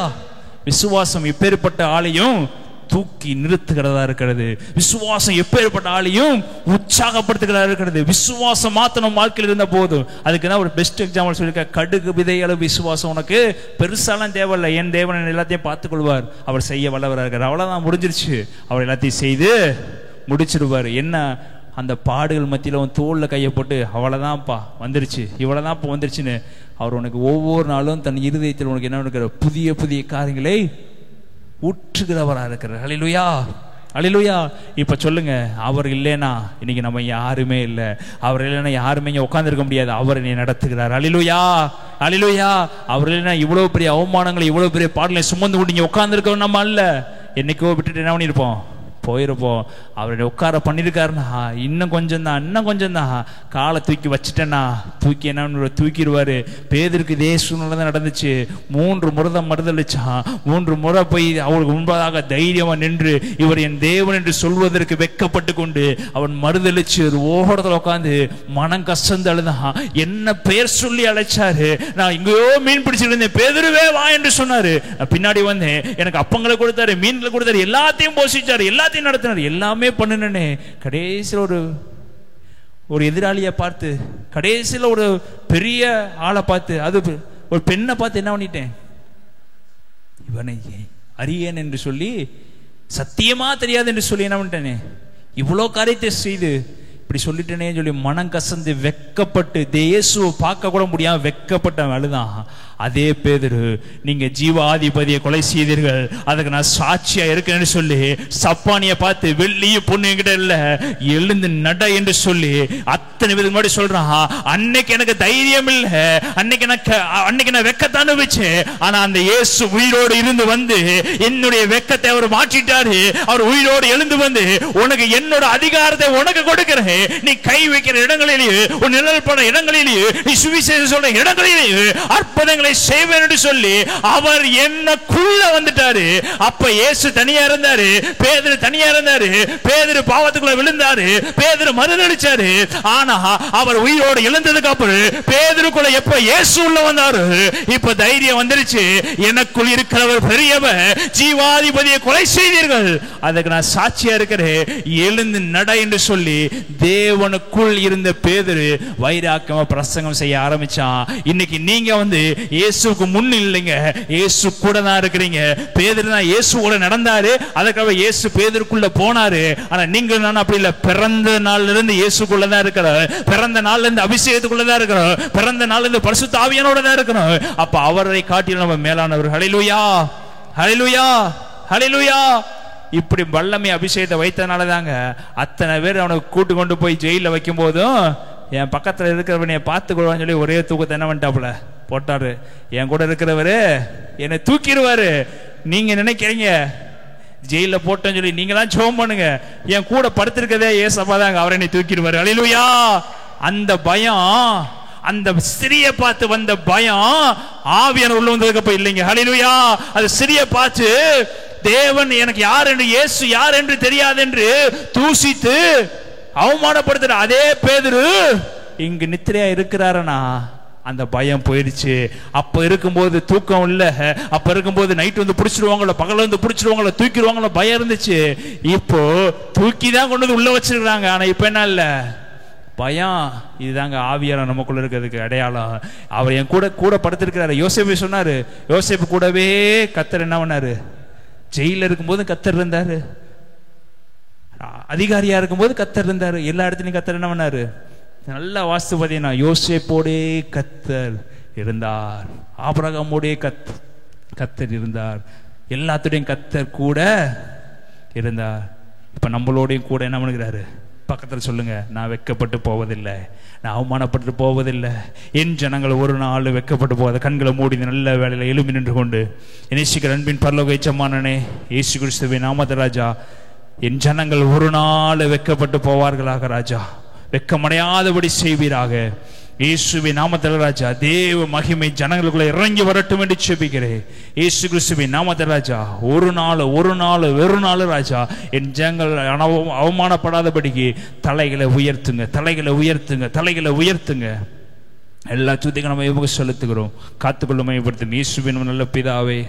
விசுவாசம் எப்பேற்பட்ட ஆளையும் தூக்கி நிறுத்துகிறதா இருக்கிறது. விசுவாசம் எப்பேற்பட்ட ஆளையும் உற்சாகப்படுத்துகிறதா இருக்கிறது. விசுவாசம் மாத்திரம் வாழ்க்கையில் இருந்த போதும். அதுக்கு தான் ஒரு பெஸ்ட் எக்ஸாம்பிள் சொல்லியிருக்க, கடுகு விதை அளவு விசுவாசம் உனக்கு பெருசாலாம் தேவையில்லை, என் தேவன் எல்லாத்தையும் பார்த்துக் கொள்வார், அவர் செய்ய வல்லவராக இருக்கிறார். அவ்வளவுதான், முடிஞ்சிருச்சு. அவர் எல்லாத்தையும் செய்து முடிச்சிருவார். என்ன அந்த பாடுகள் மத்தியில் அவன் தோளில் கையை போட்டு அவ்வளோதான்ப்பா வந்துருச்சு, இவ்வளோதான்ப்பா வந்துருச்சுன்னு அவர் உனக்கு ஒவ்வொரு நாளும் தன் இருதயத்தில் உனக்கு என்ன இருக்கிற புதிய புதிய காரியங்களை ஊற்றுகிறவராக இருக்கிறார். அல்லேலூயா, அல்லேலூயா. இப்ப சொல்லுங்க, அவர் இல்லைனா இன்னைக்கு நம்ம யாருமே இல்லை. அவர் இல்லைன்னா யாருமே இங்க உட்கார்ந்துருக்க முடியாது. அவர் என்னை நடத்துகிறார். அல்லேலூயா, அல்லேலூயா. அவர் இல்லைன்னா இவ்வளவு பெரிய அவமானங்களை, இவ்வளவு பெரிய பாடலை சுமந்து கொண்டு இங்க உட்கார்ந்துருக்கோம் நம்ம அல்ல. என்னைக்கோ விட்டுட்டு என்ன பண்ணிருப்போம், போயிருப்போம். அவருடைய உட்கார பண்ணிருக்காருன்னா இன்னும் கொஞ்சம் தான், இன்னும் கொஞ்சம் தான், காலை தூக்கி வச்சுட்டேன்னா தூக்கி என்ன தூக்கிடுவாரு. பேதருக்கு இதே சூழ்நிலை தான் நடந்துச்சு. 3 முறை தான் மறுதளிச்சான். 3 முறை போய் அவளுக்கு முன்பதாக தைரியமா நின்று இவர் என் தேவன் என்று சொல்வதற்கு வெட்கப்பட்டு கொண்டு அவன் மறுதளிச்சு ஒரு ஓரத்தில் உட்காந்து மனம் கசந்து அழுதான். என்ன பெயர் சொல்லி அழைச்சாரு, நான் இங்கேயோ மீன் பிடிச்சிட்டு இருந்தேன், பேதுருவே வா என்று சொன்னாரு. பின்னாடி வந்தேன், எனக்கு அப்பங்களை கொடுத்தாரு, மீன்களை கொடுத்தாரு, எல்லாத்தையும் போஷிச்சாரு, எல்லாத்தையும் நடத்தினார், எல்லாமே பண்ணினே. கடைசியில் ஒரு எதிராளியை பார்த்து, கடைசியில் ஒரு பெரிய ஆளை பார்த்து, அது ஒரு பெண்ணை பார்த்து என்ன பண்ணிட்டேன், இவனை அறியேன் என்று சொல்லி, சத்தியமா தெரியாது என்று சொல்லி என்ன பண்ணிட்டேனே, இவ்வளோ காரியத்தை செய்து இப்படி சொல்லிட்டேனே சொல்லி மனம் கசந்து வெட்கப்பட்டு இயேசுவை பார்க்க கூட முடியாம வெட்கப்பட்ட அழுதான். அதே பேதுரு, நீங்க ஜீவாதிபதியை கொலை செய்தீர்கள், அதுக்கு நான் சாட்சியா இருக்கேன்னு சொல்லி சப்பானிய பார்த்து, வெள்ளிய பொண்ணு என்கிட்ட இல்ல, எழுந்து நட என்று சொல்லி அத்தனை விதம் முன்னாடி சொல்றான். அன்னைக்கு எனக்கு தைரியம் இல்ல, அன்னைக்கு நான் வெக்கத்தானு வச்சேன். ஆனா அந்த இயேசு உயிரோடு இருந்து வந்து என்னுடைய வெக்கத்தை அவர் மாற்றிட்டாரு. அவர் உயிரோடு எழுந்து வந்து, உனக்கு என்னோட அதிகாரத்தை உனக்கு கொடுக்கிறேன், நீ கை வைக்கிற இடங்களிலேயே, உன் நிழல் பட இடங்களிலேயே, நீ சுவிசேஷம் சொல்ற இடங்களிலேயே அற்புதங்களை செய்வேன் என்று சொல்லி அவர் என்னக்குள்ள வந்துட்டாரு. அப்ப இயேசு தனியா இருந்தாரு, பேதுரு தனியா இருந்தாரு, பேதுரு பாவத்துக்குள்ள விழுந்தாரு, பேதுரு மறுதளிச்சாரு. ஆனா அவர் உயிரோடு எழுந்ததுக்கு அப்புறம் பேதுருக்குள்ள எப்ப இயேசு உள்ள வந்தாரு, இப்ப தைரியம் வந்துருச்சு. எனக்குள் இருக்கிறவர் பெரியவர், ஜீவாதிபதியை கொலை செய்தீர்கள், அதுக்கு நான் சாட்சியா இருக்கிறேன், எழுந்து நட என்று சொல்லி தேவனுக்குள் இருந்த பேதுரு வைராக்கியமா பிரசங்கம் செய்ய ஆரம்பிச்சான். இன்னைக்கு நீங்க இயேசுக்கு முன் இல்லைங்க, இயேசு கூட தான் இருக்கிறீங்க. பேதுரு தான் இயேசுவோட நடந்தாரு, அதுக்காக இயேசு பேதுருக்குள்ள போனாரு. ஆனா நீங்க நான் அப்படி இல்ல, பிறந்த நாள்ல இருந்து இயேசுக்குள்ள தான் இருக்கிறோம், பிறந்த நாள்ல இருந்து அபிஷேகத்துக்குள்ள தான் இருக்கிறோம், பிறந்த நாள்ல இருந்து பரிசுத்த ஆவியானோட தான் இருக்கிறோம். அப்ப அவரை காட்டிலும் நம்ம மேலானவர். ஹல்லேலூயா, ஹல்லேலூயா, ஹல்லேலூயா. இப்படி வல்லமை அபிஷேகத்தை வைத்தனால தாங்க அத்தனை பேர் அவனை கூட்டு கொண்டு போய் ஜெயில வைக்கும் போதும், என் பக்கத்துல இருக்கிறவனைய பார்த்துக்கொள்வான்னு சொல்லி ஒரே தூக்கத்தை என்ன பண்ணிட்டாப்புல போட்டாரு. என் கூட இருக்கிறவரு என்னை தூக்கிடுவாரு, நீங்க நினைக்கிறீங்க ஜெயில போட்டேன்னு சொல்லி நீங்க தான் ஜெபம் பண்ணுங்க, என் கூட படுத்திருக்கதே ஏசப்பா தாங்க, அவரை என்னை தூக்கிடுவாரு. அல்லேலூயா. அந்த பயம், அந்த ஸ்திரியை பார்த்து வந்த பயம் ஆவியான உள்ள வந்ததுக்கு அப்ப இல்லைங்க. அல்லேலூயா. அது ஸ்திரியை பார்த்து தேவன் எனக்கு யார் என்று, இயேசு யார் என்று தெரியாது என்று தூசித்து அவமானப்படுத்துற அதே பேதுரு இங்கு நித்திரையா இருக்கிறாரனா அந்த பயம் போயிடுச்சு. அப்ப இருக்கும்போது தூக்கம் இல்ல, அப்ப இருக்கும்போது நைட் வந்து பிடிச்சிருவாங்களோ, பகல வந்து பிடிச்சிருவாங்களோ, தூக்கிடுவாங்களோ பயம் இருந்துச்சு. இப்போ தூக்கி தான் கொண்டு வந்து உள்ள வச்சிருக்காங்க. ஆனா இப்ப என்ன இல்ல, பயம். இதுதாங்க ஆவியான நமக்குள்ள இருக்கிறதுக்கு அடையாளம். அவர் என் கூட கூட படுத்திருக்கிறாரு. யோசேப்பு சொன்னாரு, யோசேப்பு கூடவே கர்த்தர் என்ன பண்ணாரு, ஜெயில இருக்கும்போது கர்த்தர் இருந்தாரு, அதிகாரியா இருக்கும்போது கர்த்தர் இருந்தாரு, எல்லா இடத்துலயும் கர்த்தர் என்ன பண்ணாரு. நல்லா வாஸ்து பார்த்தீங்கன்னா யோசேப்போடே கர்த்தர் இருந்தார், ஆபிரகாமோடே கர்த்தர் இருந்தார், எல்லாத்துடையும் கர்த்தர் கூட இருந்தார். இப்ப நம்மளோடையும் கூட என்ன பண்ணுகிறாரு, பக்கத்தில் சொல்லுங்க, நான் வெட்கப்பட்டு போவதில்லை, நான் அவமானப்பட்டு போவதில்லை. என் ஜனங்கள் ஒரு நாள் வெட்கப்பட்டு போவதை கண்களை மூடி நல்ல வேலையில் எழும்பி நின்று கொண்டு நேசிக்கிற அன்பின் பரலோக எஜமானனே இயேசு கிறிஸ்துவின் நாமத்தில் ராஜா, என் ஜனங்கள் ஒரு நாள் வெட்கப்பட்டு போவார்களாக ராஜா, வெட்கமடையாதபடி செய்வீராக இயேசுவின் நாமத்தில் ராஜா. தேவ மகிமை ஜனங்களுக்குள்ள இறங்கி வரட்டும் என்று செபிக்கிறேன் இயேசு கிறிஸ்துவின் நாமத்தில் ராஜா. ஒரு நாள் ராஜா என் ஜனங்கள் அவமானப்படாதபடிக்கு தலைகளை உயர்த்துங்க, தலைகளை உயர்த்துங்க, தலைகளை உயர்த்துங்க. எல்லா துதிக்கும் நம்ம செலுத்துகிறோம். காத்துக்கொள்ள மையப்படுத்துங்க இயேசுவின் நல்ல பிதாவே.